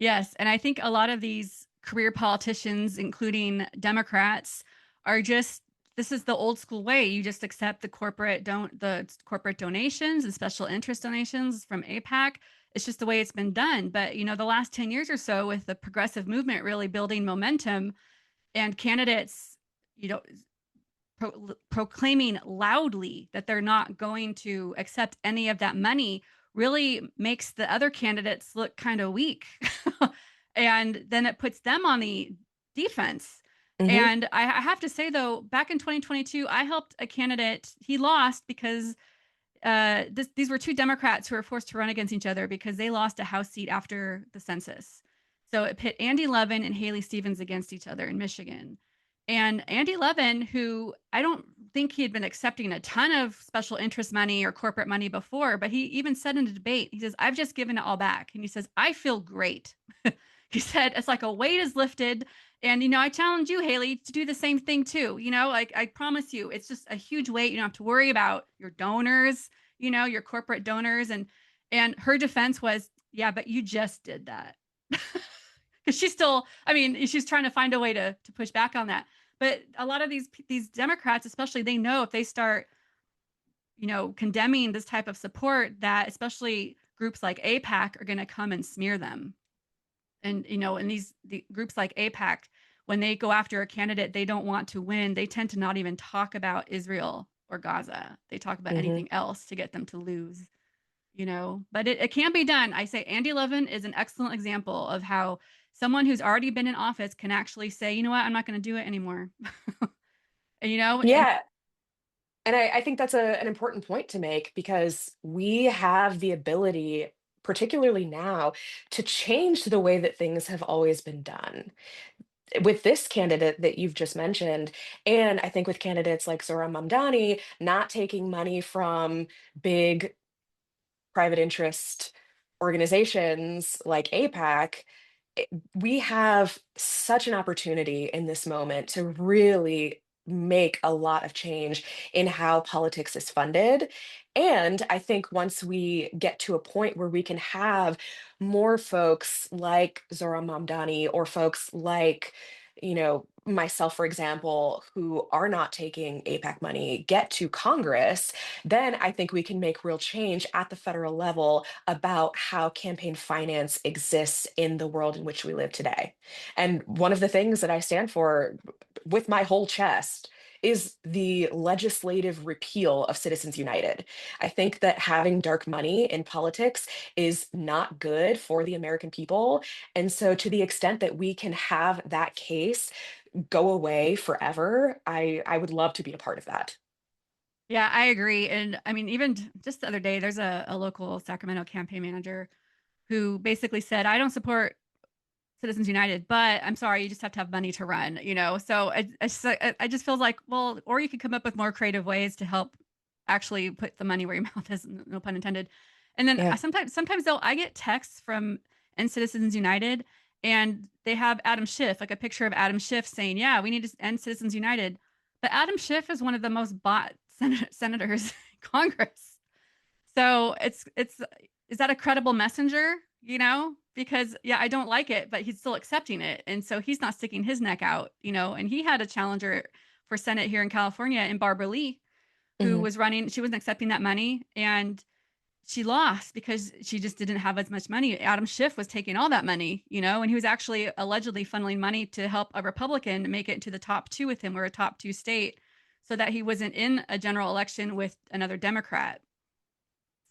Yes, and I think a lot of these career politicians, including Democrats, are just this is the old school way. You just accept the corporate donations and special interest donations from APAC. It's just the way it's been done. But the last 10 years or so with the progressive movement really building momentum and candidates, you know, proclaiming loudly that they're not going to accept any of that money really makes the other candidates look kind of weak. and then it puts them on the defense. Hmm. And I have to say, though, back in 2022, I helped a candidate. He lost because these were two Democrats who were forced to run against each other because they lost a House seat after the census. So it pit Andy Levin and Haley Stevens against each other in Michigan. And Andy Levin, who I don't think he had been accepting a ton of special interest money or corporate money before, but he even said in a debate, he says, I've just given it all back. And he says, I feel great. He said, it's like a weight is lifted. And, I challenge you, Haley, to do the same thing too. Like I promise you, it's just a huge weight. You don't have to worry about your donors, your corporate donors. And her defense was, yeah, but you just did that. Because she's still, I mean, she's trying to find a way to push back on that. But a lot of these Democrats, especially, they know if they start, condemning this type of support, that especially groups like APAC are going to come and smear them. And and the groups like APAC, when they go after a candidate they don't want to win, they tend to not even talk about Israel or Gaza. They talk about Hmm. anything else to get them to lose. But it can be done. I say Andy Levin is an excellent example of how someone who's already been in office can actually say, you know what, I'm not going to do it anymore. and Yeah. And I think that's an important point to make because we have the ability, particularly now, to change the way that things have always been done. With this candidate that you've just mentioned, and I think with candidates like Zohran Mamdani not taking money from big private interest organizations like APAC, we have such an opportunity in this moment to really make a lot of change in how politics is funded. And I think once we get to a point where we can have more folks like Zohran Mamdani or folks like, myself, for example, who are not taking APAC money get to Congress, then I think we can make real change at the federal level about how campaign finance exists in the world in which we live today. And one of the things that I stand for with my whole chest is the legislative repeal of Citizens United. I think that having dark money in politics is not good for the American people. And so, to the extent that we can have that case go away forever, I would love to be a part of that. Yeah, I agree. And I mean, even just the other day, there's a local Sacramento campaign manager who basically said, I don't support Citizens United, but I'm sorry, you just have to have money to run, you know? So I just feel like, well, or you could come up with more creative ways to help actually put the money where your mouth is, no pun intended. And then Yeah. sometimes though, I get texts from End Citizens United and they have Adam Schiff, like a picture of Adam Schiff saying, yeah, we need to end Citizens United. But Adam Schiff is one of the most bought senators in Congress. So is that a credible messenger? You know, because yeah, I don't like it, but he's still accepting it, and so he's not sticking his neck out. You know, and he had a challenger for Senate here in California in Barbara Lee, who Mhm. was running. She wasn't accepting that money, and she lost because she just didn't have as much money. Adam Schiff was taking all that money, you know, and he was actually allegedly funneling money to help a Republican make it into the top two with him or a top two state so that he wasn't in a general election with another Democrat.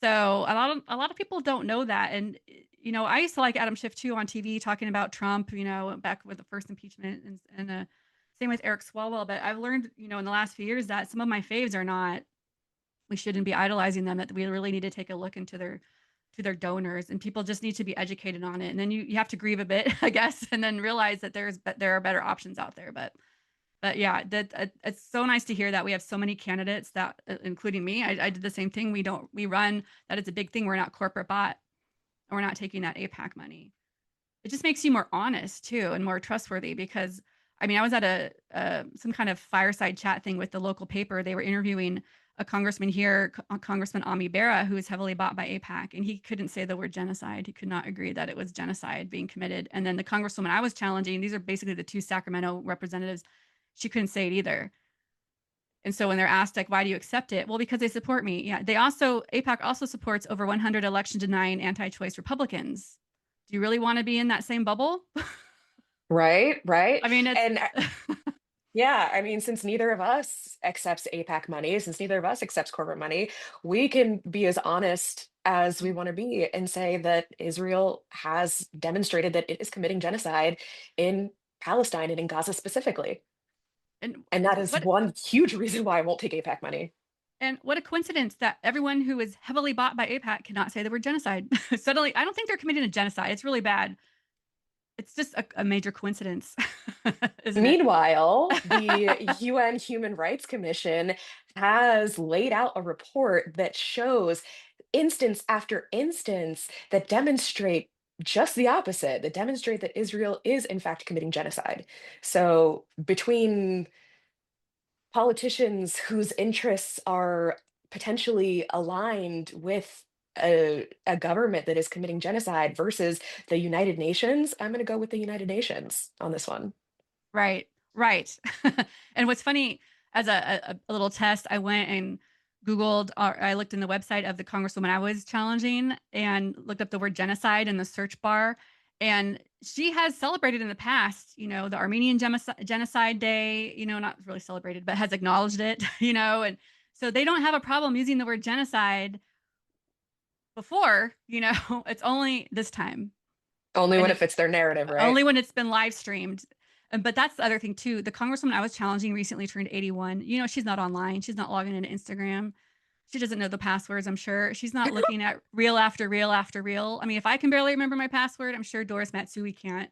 So a lot of people don't know that. And you know, I used to like Adam Schiff too on TV talking about Trump, you know, back with the first impeachment and same with Eric Swalwell. But I've learned, you know, in the last few years that some of my faves are not, we shouldn't be idolizing them, that we really need to take a look into their donors, and people just need to be educated on it. And then you have to grieve a bit, I guess, and then realize that there are better options out there. But yeah, that it's so nice to hear that we have so many candidates that, including me, I did the same thing. We run, that is a big thing. We're not corporate bought, and we're not taking that APAC money. It just makes you more honest too and more trustworthy because I mean, I was at some kind of fireside chat thing with the local paper. They were interviewing a congressman here, Congressman Ami Bera, who is heavily bought by APAC, and he couldn't say the word genocide. He could not agree that it was genocide being committed. And then the congresswoman I was challenging, these are basically the two Sacramento representatives, she couldn't say it either. And so when they're asked, like, why do you accept it? Well, because they support me. Yeah. APAC also supports over 100 election denying anti choice Republicans. Do you really want to be in that same bubble? Right, right. I mean, it's, And yeah, I mean, since neither of us accepts APAC money, since neither of us accepts corporate money, we can be as honest as we want to be and say that Israel has demonstrated that it is committing genocide in Palestine and in Gaza specifically. and And that is what, one huge reason why I won't take APAC money. and what a coincidence that everyone who is heavily bought by APAC cannot say the word genocide. Suddenly, I don't think they're committing a genocide. It's really bad. It's just a major coincidence, isn't it? Meanwhile, the UN Human Rights Commission has laid out a report that shows instance after instance that demonstrate just the opposite, that demonstrate that Israel is in fact committing genocide. So between politicians whose interests are potentially aligned with a government that is committing genocide versus the United Nations, I'm going to go with the United Nations on this one. Right, right. And what's funny, as a little test, I went and Googled, or I looked in the website of the congresswoman I was challenging and looked up the word genocide in the search bar. And she has celebrated in the past, you know, the Armenian Genocide Day, you know, not really celebrated, but has acknowledged it, you know. And so they don't have a problem using the word genocide before, you know, it's only this time. Only And when it it's fits their narrative, right? only when it's been live streamed. But that's the other thing too. The congresswoman I was challenging recently turned 81. She's not online. She's not logging into Instagram. She doesn't know the passwords, I'm sure. She's not looking at reel after reel after reel. I mean, if I can barely remember my password, I'm sure Doris Matsui can't.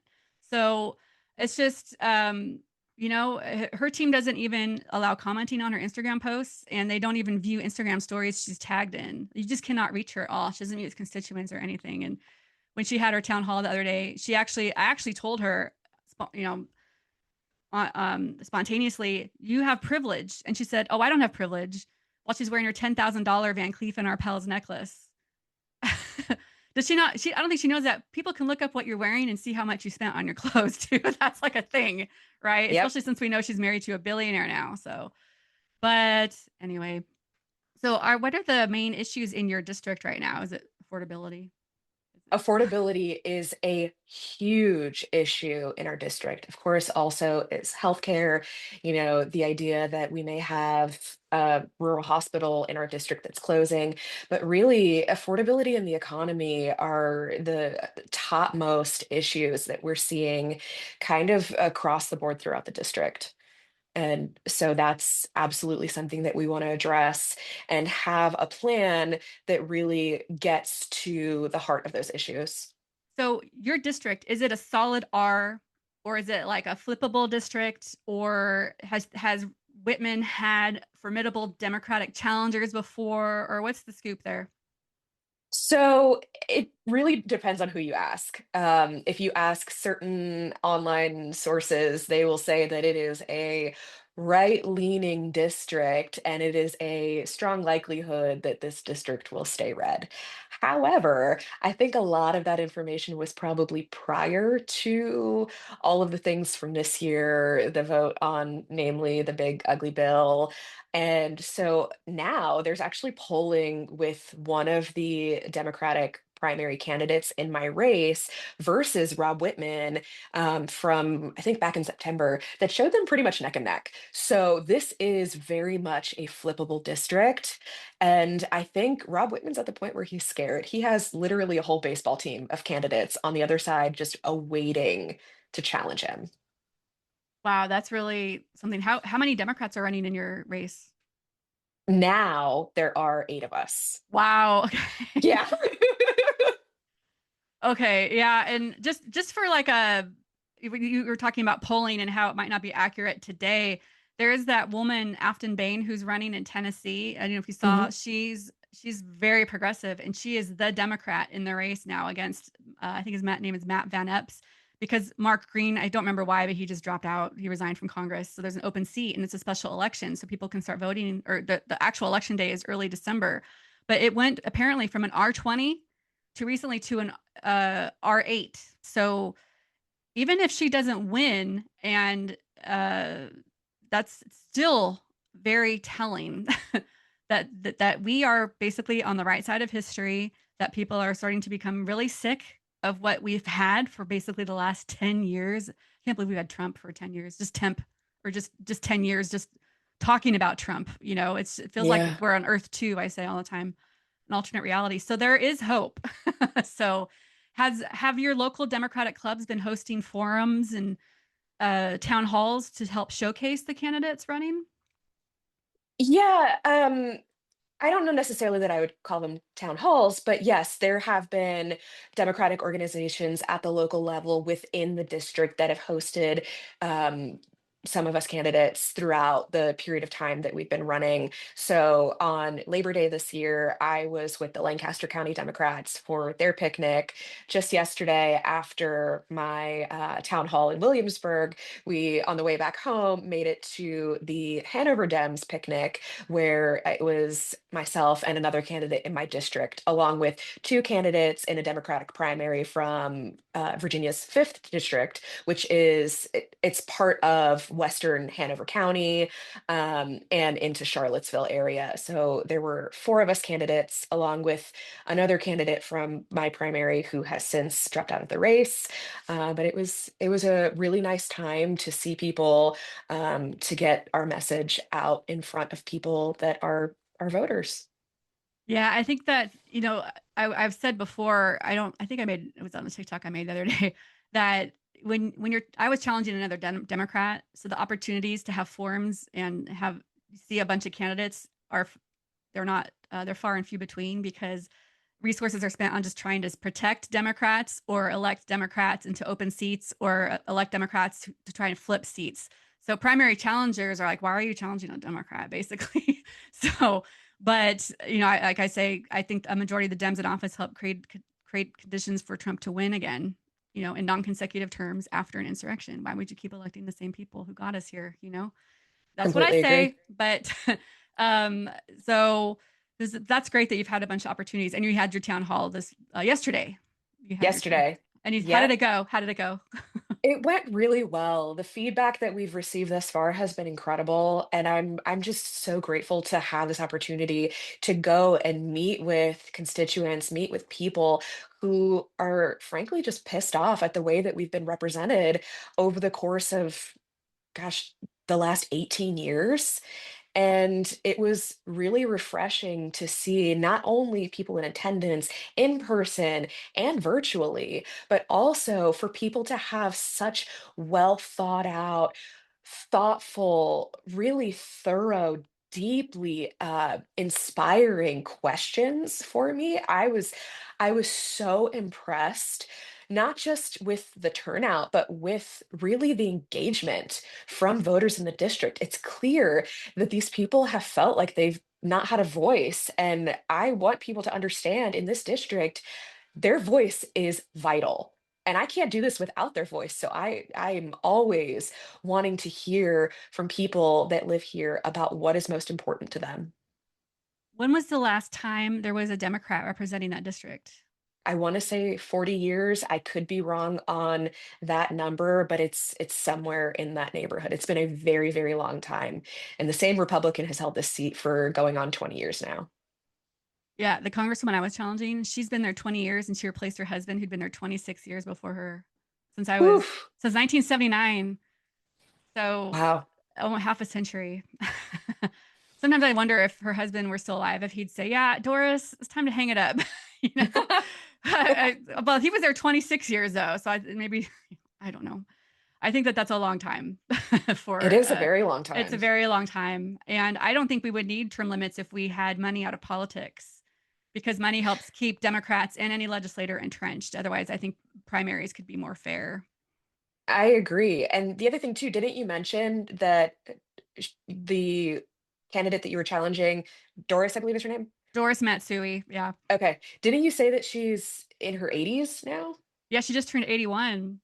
So it's just, her team doesn't even allow commenting on her Instagram posts, and they don't even view Instagram stories she's tagged in. You just cannot reach her at all. She doesn't meet with constituents or anything. And when she had her town hall the other day, I actually told her, you know, spontaneously, you have privilege. And she said, oh, I don't have privilege, while she's wearing her $10,000 Van Cleef and Arpels necklace. Does she not? I don't think she knows that people can look up what you're wearing and see how much you spent on your clothes too. That's like a thing, right? Yep. Especially since we know she's married to a billionaire now. So, but anyway, so what are the main issues in your district right now? Is it affordability? Is it? Affordability is a huge issue in our district. Of course, also is healthcare. The idea that we may have a rural hospital in our district that's closing, but really, affordability and the economy are the topmost issues that we're seeing kind of across the board throughout the district. And so that's absolutely something that we want to address and have a plan that really gets to the heart of those issues. So your district, is it a solid R, or is it like a flippable district, or has Wittman had formidable Democratic challengers before, or what's the scoop there? So it really depends on who you ask. If you ask certain online sources, they will say that it is a right-leaning district and it is a strong likelihood that this district will stay red. However, I think a lot of that information was probably prior to all of the things from this year, the vote on, namely, the big ugly bill. And so now there's actually polling with one of the Democratic primary candidates in my race versus Rob Wittman, from I think back in September, that showed them pretty much neck and neck. So this is very much a flippable district. And I think Rob Whitman's at the point where he's scared. He has literally a whole baseball team of candidates on the other side just awaiting to challenge him. Wow, that's really something. How many Democrats are running in your race? Now there are 8 of us. Wow. Okay. Yeah. Okay. Yeah. And just for like you were talking about polling and how it might not be accurate today. There is that woman, Afton Bain, who's running in Tennessee. I don't know if you saw, Mhm. she's very progressive, and she is the Democrat in the race now against, I think his name is Matt Van Epps, because Mark Green, I don't remember why, but he just dropped out. He resigned from Congress. So there's an open seat, and it's a special election. So people can start voting, or the actual election day is early December. But it went apparently from an R20 to recently to an R8. So even if she doesn't win, and uh, that's still very telling that we are basically on the right side of history, that people are starting to become really sick of what we've had for basically the last 10 years. I can't believe we've had Trump for 10 years, just temp, or just 10 years, just talking about Trump. It feels like Yeah. we're on Earth 2, I say all the time, an alternate reality. So there is hope. So have your local Democratic clubs been hosting forums and town halls to help showcase the candidates running? Yeah, I don't know necessarily that I would call them town halls, but yes, there have been Democratic organizations at the local level within the district that have hosted um, some of us candidates throughout the period of time that we've been running. So on Labor Day this year, I was with the Lancaster County Democrats for their picnic. Just yesterday, after my town hall in Williamsburg, we, on the way back home, made it to the Hanover Dems picnic, where it was myself and another candidate in my district, along with two candidates in a Democratic primary from Virginia's 5th district, which it's part of Western Hanover County, and into Charlottesville area. So there were 4 of us candidates, along with another candidate from my primary who has since dropped out of the race. But it was a really nice time to see people, to get our message out in front of people that are our voters. Yeah, I think that, I've said before, I think I made, it was on the TikTok I made the other day, that when you're I was challenging another Democrat, so the opportunities to have forums and have see a bunch of candidates they're not they're far and few between because resources are spent on just trying to protect Democrats or elect Democrats into open seats or elect Democrats to try and flip seats. So primary challengers are like, why are you challenging a Democrat, basically? So, but like I say, I think a majority of the Dems in office help create conditions for Trump to win again. In non-consecutive terms after an insurrection. Why would you keep electing the same people who got us here? That's what I Completely say. agree. But um, so that's great that you've had a bunch of opportunities and you had your town hall this yesterday. You had your town. Yesterday. And how did Yep. it go? How did it go? It went really well. The feedback that we've received thus far has been incredible, and I'm just so grateful to have this opportunity to go and meet with constituents, meet with people who are frankly just pissed off at the way that we've been represented over the course of, gosh, the last 18 years. And it was really refreshing to see not only people in attendance in person and virtually, but also for people to have such well thought out, thoughtful, really thorough, deeply inspiring questions for me. I was so impressed, not just with the turnout, but with really the engagement from voters in the district. It's clear that these people have felt like they've not had a voice. And I want people to understand in this district, their voice is vital. And I can't do this without their voice. So I'm always wanting to hear from people that live here about what is most important to them. When was the last time there was a Democrat representing that district? I want to say 40 years. I could be wrong on that number, but it's somewhere in that neighborhood. It's been a very, very long time. And the same Republican has held this seat for going on 20 years now. Yeah, the congresswoman I was challenging, she's been there 20 years and she replaced her husband who'd been there 26 years before her Whew. since 1979. So Wow. almost half a century. Sometimes I wonder if her husband were still alive, if he'd say, "Yeah, Doris, it's time to hang it up." you know, well, he was there 26 years though, so maybe I don't know. I think that that's a long time It for. is a very long It's a time. very long time, and I don't think we would need term limits if we had money out of politics, because money helps keep Democrats and any legislator entrenched. Otherwise, I think primaries could be more fair. I agree. And the other thing too, didn't you mention that the candidate that you were challenging, Doris, I believe is her name? Doris Matsui, yeah, Okay. Didn't you say that she's in her 80s now? yeah, she just turned 81.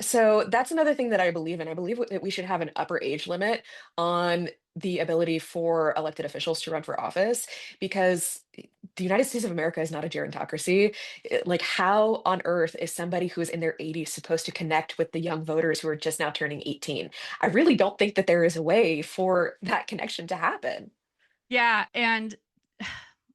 So that's another thing that I believe in. I believe that we should have an upper age limit on the ability for elected officials to run for office because the United States of America is not a gerontocracy. Like, how on earth is somebody who is in their 80s supposed to connect with the young voters who are just now turning 18? I really don't think that there is a way for that connection to happen. Yeah, and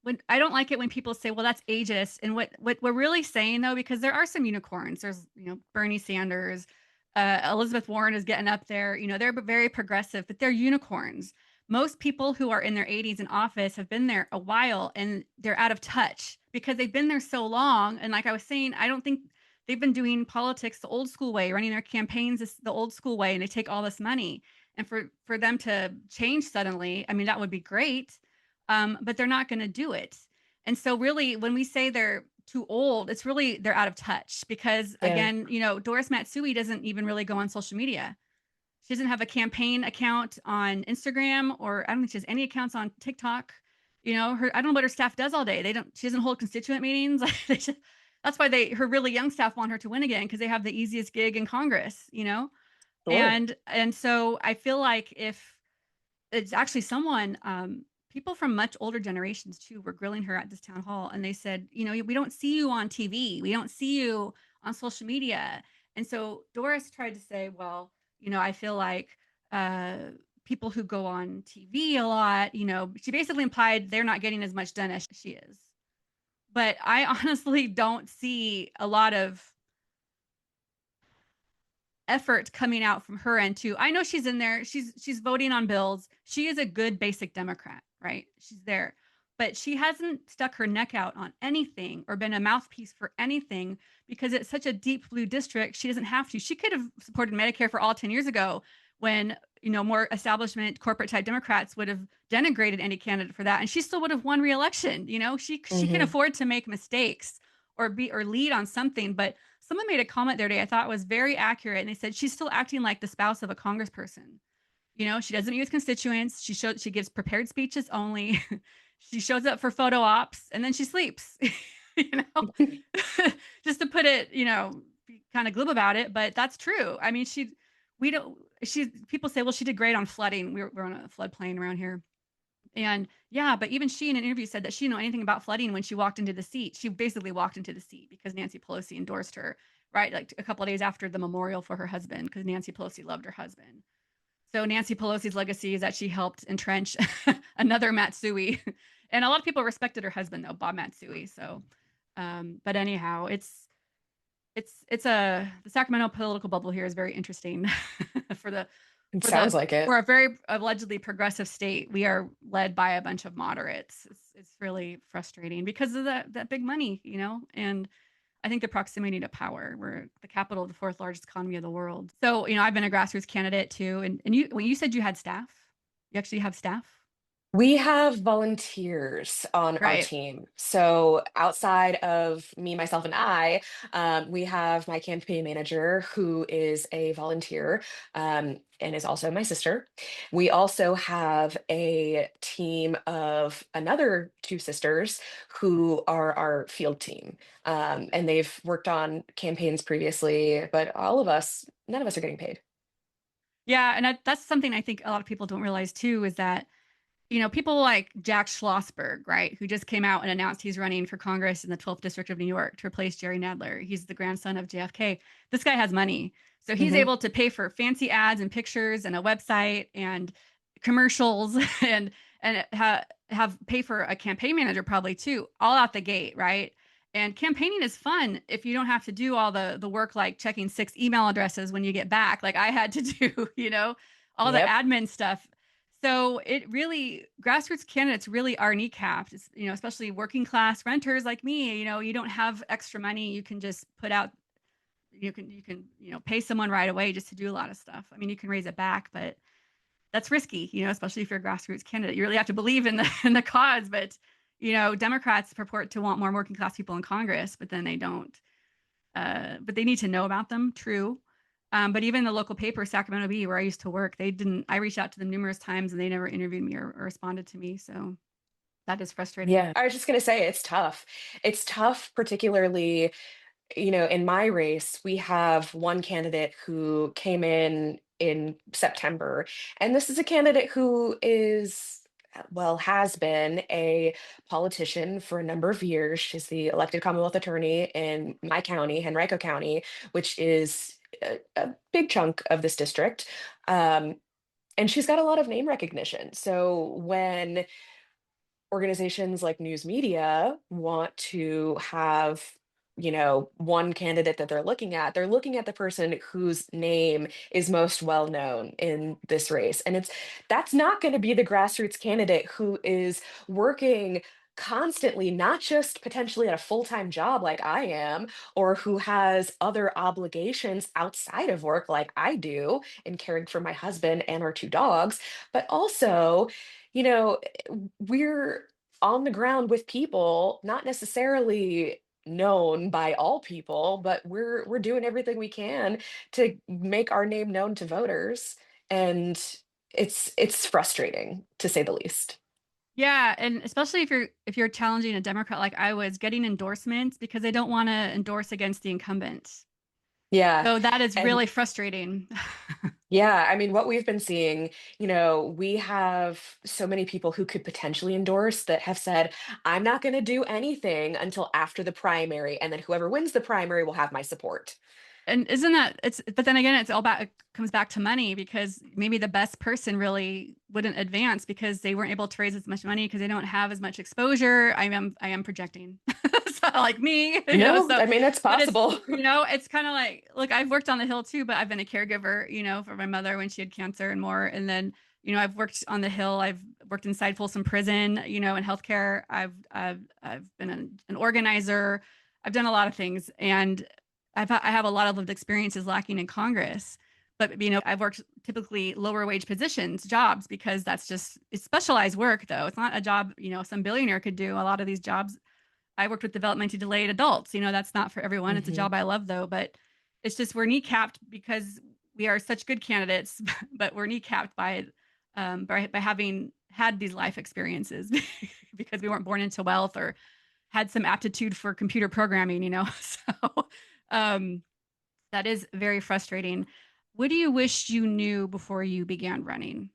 when I don't like it when people say, "Well, that's ageist," and what we're really saying though, because there are some unicorns. There's Bernie Sanders, Elizabeth Warren is getting up there. They're very progressive, but they're unicorns. Most people who are in their 80s in office have been there a while, and they're out of touch because they've been there so long. And like I was saying, I don't think they've been doing politics the old school way, running their campaigns the old school way, and they take all this money. And for them to change suddenly, I mean, that would be great, but they're not going to do it. And so, really, when we say they're too old, it's really they're out of touch because, Yeah. again, Doris Matsui doesn't even really go on social media. She doesn't have a campaign account on Instagram, or I don't think she has any accounts on TikTok. I don't know what her staff does all day. She doesn't hold constituent meetings. That's why her really young staff want her to win again because they have the easiest gig in Congress. Sure. And so I feel like if it's actually someone, people from much older generations too were grilling her at this town hall, and they said, we don't see you on TV, we don't see you on social media. And so Doris tried to say, well, I feel like uh, people who go on TV a lot, she basically implied they're not getting as much done as she is. But I honestly don't see a lot of effort coming out from her end too. I know she's in there. She's voting on bills. She is a good basic Democrat, right? She's there. but she hasn't stuck her neck out on anything or been a mouthpiece for anything because it's such a deep blue district. She doesn't have to. She could have supported Medicare for all 10 years ago when, more establishment corporate type Democrats would have denigrated any candidate for that. And she still would have won re-election. She can Hmm. afford to make mistakes or lead on something. But someone made a comment the other day I thought was very accurate. And they said she's still acting like the spouse of a congressperson. She doesn't meet with constituents. She gives prepared speeches only. She shows up for photo ops and then she sleeps. you know, just to put it, be kind of glib about it, but that's true. I mean, we don't. She people say, well, she did great on flooding. We're on a floodplain around here, and yeah, but even she in an interview said that she didn't know anything about flooding when she walked into the seat. She basically walked into the seat because Nancy Pelosi endorsed her, right? Like a couple of days after the memorial for her husband, because Nancy Pelosi loved her husband. So Nancy Pelosi's legacy is that she helped entrench another Matsui, and a lot of people respected her husband though, Bob Matsui. So, but anyhow, it's a the Sacramento political bubble here is very interesting for the It for sounds the like it. for a very allegedly progressive state. We are led by a bunch of moderates. It's really frustrating because of that big money, and I think the proximity to power. We're the capital of the fourth largest economy of the world. So, I've been a grassroots candidate too. And when you said you had staff, you actually have staff? We have volunteers on our Right. team. So outside of me, myself, and I, we have my campaign manager who is a volunteer and is also my sister. We also have a team of another two sisters who are our field team. And they've worked on campaigns previously, but none of us are getting paid. Yeah. And that's something I think a lot of people don't realize too is that people like Jack Schlossberg, right, who just came out and announced he's running for Congress in the 12th District of New York to replace Jerry Nadler. He's the grandson of JFK. This guy has money. So he's Hmm. able to pay for fancy ads and pictures and a website and commercials and have pay for a campaign manager probably too, all out the gate, right? And campaigning is fun if you don't have to do all the work like checking 6 email addresses when you get back, like I had to do, all the Yep. admin stuff. So it really grassroots candidates really are kneecapped. It's, especially working class renters like me. You don't have extra money. You can just put out. You can pay someone right away just to do a lot of stuff. I mean, you can raise it back, but that's risky. Especially if you're a grassroots candidate. You really have to believe in the cause. But Democrats purport to want more working class people in Congress, but then they don't. But they need to know about them. True. But even the local paper, Sacramento Bee, where I used to work, they didn't. I reached out to them numerous times, and they never interviewed me or responded to me. So that is frustrating. Yeah, I was just going to say it's tough. It's tough, particularly, in my race, we have one candidate who came in September, and this is a candidate who well, has been a politician for a number of years. She's the elected Commonwealth attorney in my county, Henrico County, which is a big chunk of this district. Um, and she's got a lot of name recognition. So when organizations like news media want to have one candidate that they're looking at the person whose name is most well known in this race, and that's not going to be the grassroots candidate who is working constantly, not just potentially at a full-time job like I am, or who has other obligations outside of work like I do in caring for my husband and our two dogs, but also you know we're on the ground with people, not necessarily known by all people, but we're doing everything we can to make our name known to voters. And it's frustrating to say the least. Yeah, and especially if you're challenging a Democrat like I was, getting endorsements because they don't want to endorse against the incumbent. Yeah. So that is And really frustrating. yeah, I mean, what we've been seeing, we have so many people who could potentially endorse that have said, I'm not going to do anything until after the primary, and then whoever wins the primary will have my support. And isn't that it's but then again it comes back to money because maybe the best person really wouldn't advance because they weren't able to raise as much money because they don't have as much exposure. I am projecting. So like me, No, so I mean, it's but it's possible. it's kind of like look, I've worked on the hill too, but I've been a caregiver, for my mother when she had cancer and more. And then, I've worked on the Hill. I've worked inside Folsom Prison, in healthcare. I've been an organizer. I've done a lot of things, and I have a lot of lived experiences lacking in Congress. But I've worked typically lower wage positions, jobs, because it's specialized work, though. It's not a job, some billionaire could do. A lot of these jobs, I worked with developmentally delayed adults. That's not for everyone. It's a Hmm. job I love, though, but it's just we're kneecapped because we are such good candidates, but we're kneecapped by having had these life experiences because we weren't born into wealth or had some aptitude for computer programming. So um, that is very frustrating. What do you wish you knew before you began running?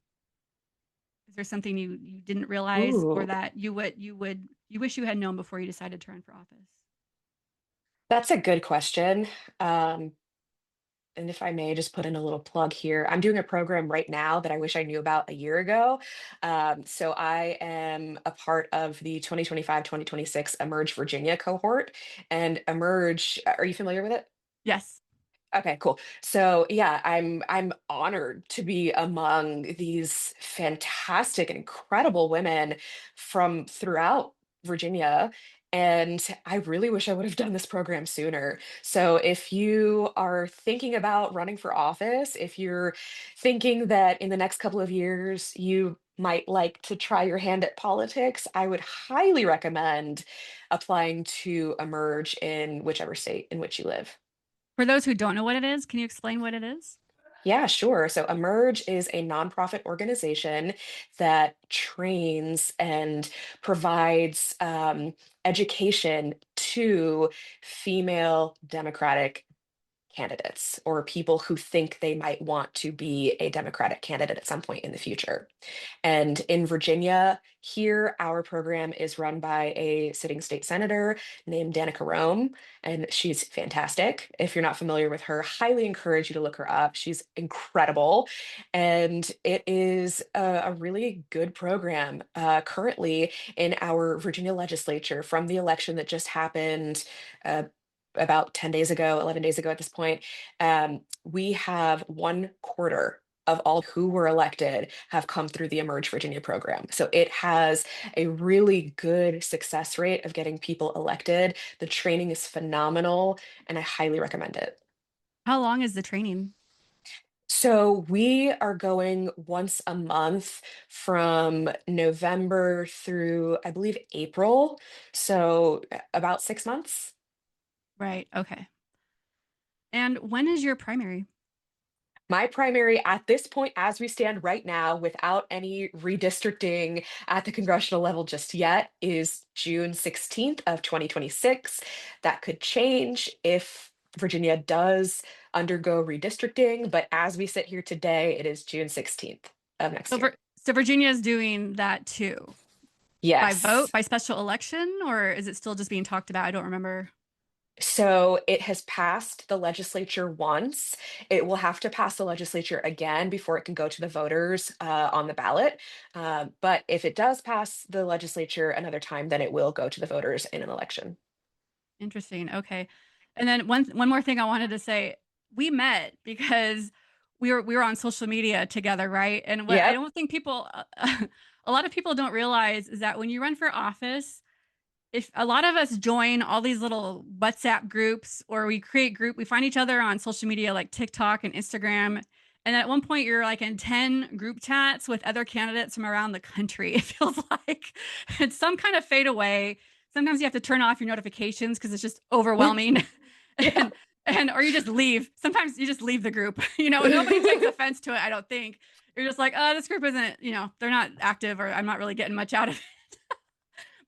Is there something you didn't realize, or Ooh, that you wish you had known before you decided to run for office? that's a good question. Um, and if I may just put in a little plug here, I'm doing a program right now that I wish I knew about a year ago. So I am a part of the 2025-2026 Emerge Virginia cohort. And Emerge, are you familiar with it? Yes. Okay, cool. So yeah, I'm honored to be among these fantastic and incredible women from throughout Virginia. And I really wish I would have done this program sooner. So if you are thinking about running for office, if you're thinking that in the next couple of years you might like to try your hand at politics, I would highly recommend applying to emerge in whichever state in which you live. For those who don't know what it is, can you explain what it is? Yeah, sure. So Emerge is a nonprofit organization that trains and provides education to female Democratic candidates or people who think they might want to be a Democratic candidate at some point in the future. And in Virginia, here, our program is run by a sitting state senator named Danica Rome, and she's fantastic. If you're not familiar with her, highly encourage you to look her up. She's incredible, and it is a really good program. Currently, in our Virginia legislature, from the election that just happened about 10 days ago, 11 days ago at this point, we have one quarter of all who were elected have come through the Emerge Virginia program. So it has a really good success rate of getting people elected. The training is phenomenal, and I highly recommend it. How long is the training? So we are going once a month from November through, I believe, April. So about 6 months. Right. Okay. And when is your primary? My primary at this point, as we stand right now, without any redistricting at the congressional level just yet, is June 16th of 2026. That could change if Virginia does undergo redistricting, but as we sit here today, it is June 16th of next So, year. so Virginia is doing that too, by vote, Yes. by special election, or is it still just being talked about? I don't remember. So it has passed the legislature once. It will have to pass the legislature again before it can go to the voters on the ballot. But if it does pass the legislature another time, then it will go to the voters in an election. Interesting. Okay. And then one more thing I wanted to say. We met because we were on social media together, right? And what I Yep, don't think people a lot of people don't realize is that when you run for office, if a lot of us join all these little WhatsApp groups, or we find each other on social media like TikTok and Instagram. And at one point you're like in 10 group chats with other candidates from around the country. It feels like it's some kind of fade away. Sometimes you have to turn off your notifications because it's just overwhelming. yeah, and or you just leave. Sometimes you just leave the group, and nobody takes offense to it, I don't think. You're just like, oh, this group isn't, they're not active, or I'm not really getting much out of it.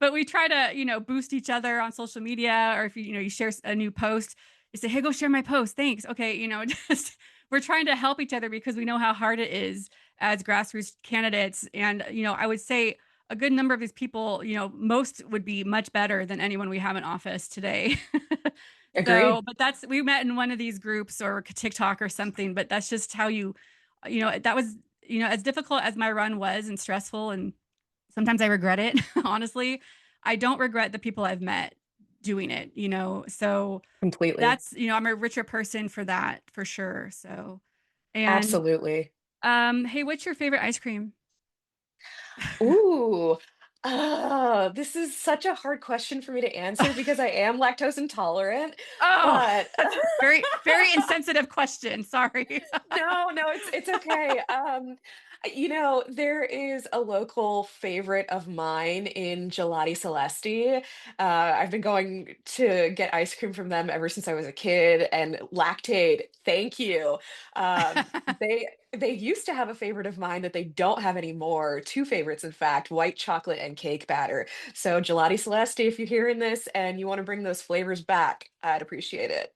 But we try to boost each other on social media, or if you share a new post, you say, hey, go share my post, thanks. Okay. Just we're trying to help each other because we know how hard it is as grassroots candidates. And I would say a good number of these people, most would be much better than anyone we have in office today. So, agreed. but we met in one of these groups or TikTok or something, but that's just how that was, as difficult as my run was and stressful, and sometimes I regret it, honestly. I don't regret the people I've met doing it. So Completely. that's, I'm a richer person for that, for sure. So, and Absolutely. Hey, what's your favorite ice cream? Ooh, this is such a hard question for me to answer because I am lactose intolerant, Oh, but that's very, very insensitive question. Sorry. no, no, it's okay. There is a local favorite of mine in Gelati Celesti. I've been going to get ice cream from them ever since I was a kid, and Lactaid, thank you. They used to have a favorite of mine that they don't have anymore. Two favorites, in fact, white chocolate and cake batter. So Gelati Celesti, if you're hearing this and you want to bring those flavors back, I'd appreciate it.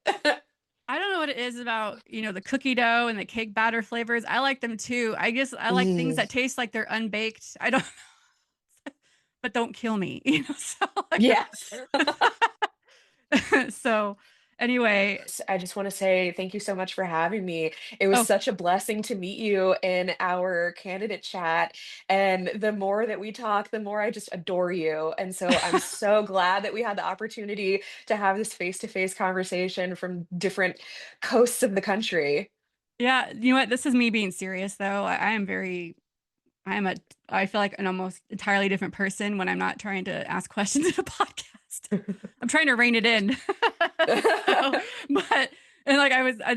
I don't know what it is about, the cookie dough and the cake batter flavors. I like them too. I guess I like things Mm, that taste like they're unbaked. I don't, but don't kill me, so like, yes. so anyway, I just want to say thank you so much for having me. It was oh, such a blessing to meet you in our candidate chat. And the more that we talk, the more I just adore you. And so I'm so glad that we had the opportunity to have this face-to-face conversation from different coasts of the country. yeah, you know what? This is me being serious though. I am a, I feel like an almost entirely different person when I'm not trying to ask questions in a podcast. I'm trying to rein it in. So, but, and like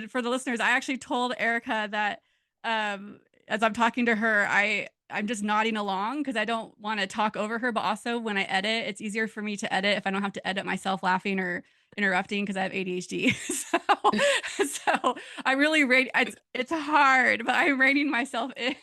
for the listeners, I actually told Erica that, as I'm talking to her, I'm just nodding along because I don't want to talk over her, but also when I edit, it's easier for me to edit if I don't have to edit myself laughing or interrupting because I have ADHD. So I really rate it's hard, but I'm reining myself in.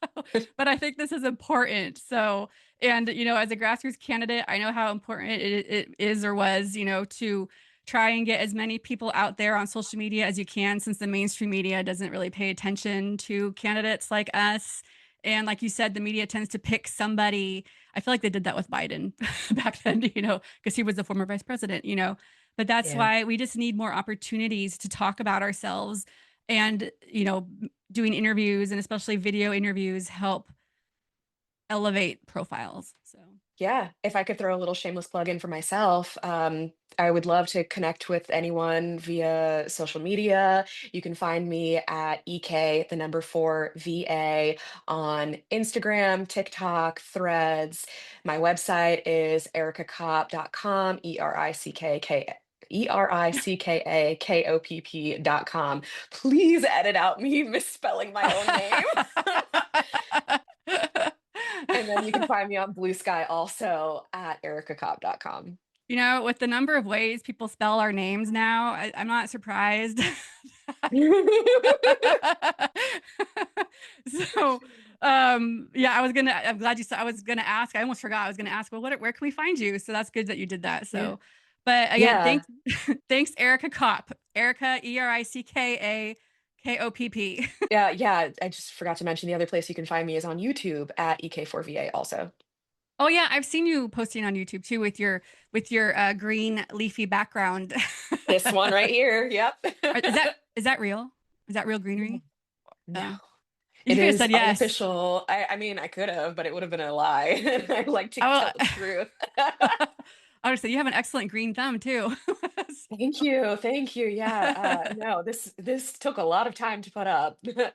So, but I think this is important. So, and as a grassroots candidate, I know how important it is or was, to try and get as many people out there on social media as you can, since the mainstream media doesn't really pay attention to candidates like us. And like you said, the media tends to pick somebody. I feel like they did that with Biden back then, because he was the former vice president, But that's Yeah. why we just need more opportunities to talk about ourselves and, doing interviews and especially video interviews help elevate profiles. So, Yeah, if I could throw a little shameless plug in for myself, I would love to connect with anyone via social media. You can find me at EK, the number four VA on Instagram, TikTok, Threads. My website is erickakopp.com, ERICKAKOPP.com. Please edit out me misspelling my own name. And then you can find me on Bluesky also at erickakopp.com. with the number of ways people spell our names now, I'm not surprised. So, yeah, I'm glad you said, I was gonna ask, I almost forgot, I was gonna ask, well, where can we find you? So that's good that you did that. Yeah. So, but again, Yeah. thanks, Ericka Kopp. Erica, ERICKA KOPP. Yeah. Yeah. I just forgot to mention the other place you can find me is on YouTube at EK4VA also. Oh yeah, I've seen you posting on YouTube too with your green leafy background. This one right here. Yep. Is that real? Is that real No. greenery? No. No. You It could have is said yes. unofficial. I mean, I could have, but it would have been a lie. I like to I tell the truth. I would say you have an excellent green thumb too. Thank you. Thank you. Yeah. No, this took a lot of time to put up. Uh,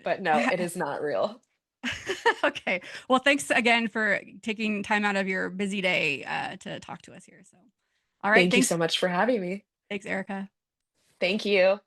But no, it is not real. okay. Well, thanks again for taking time out of your busy day to talk to us here. So, all right. Thank you so much for having me. Thanks, Erica. Thank you.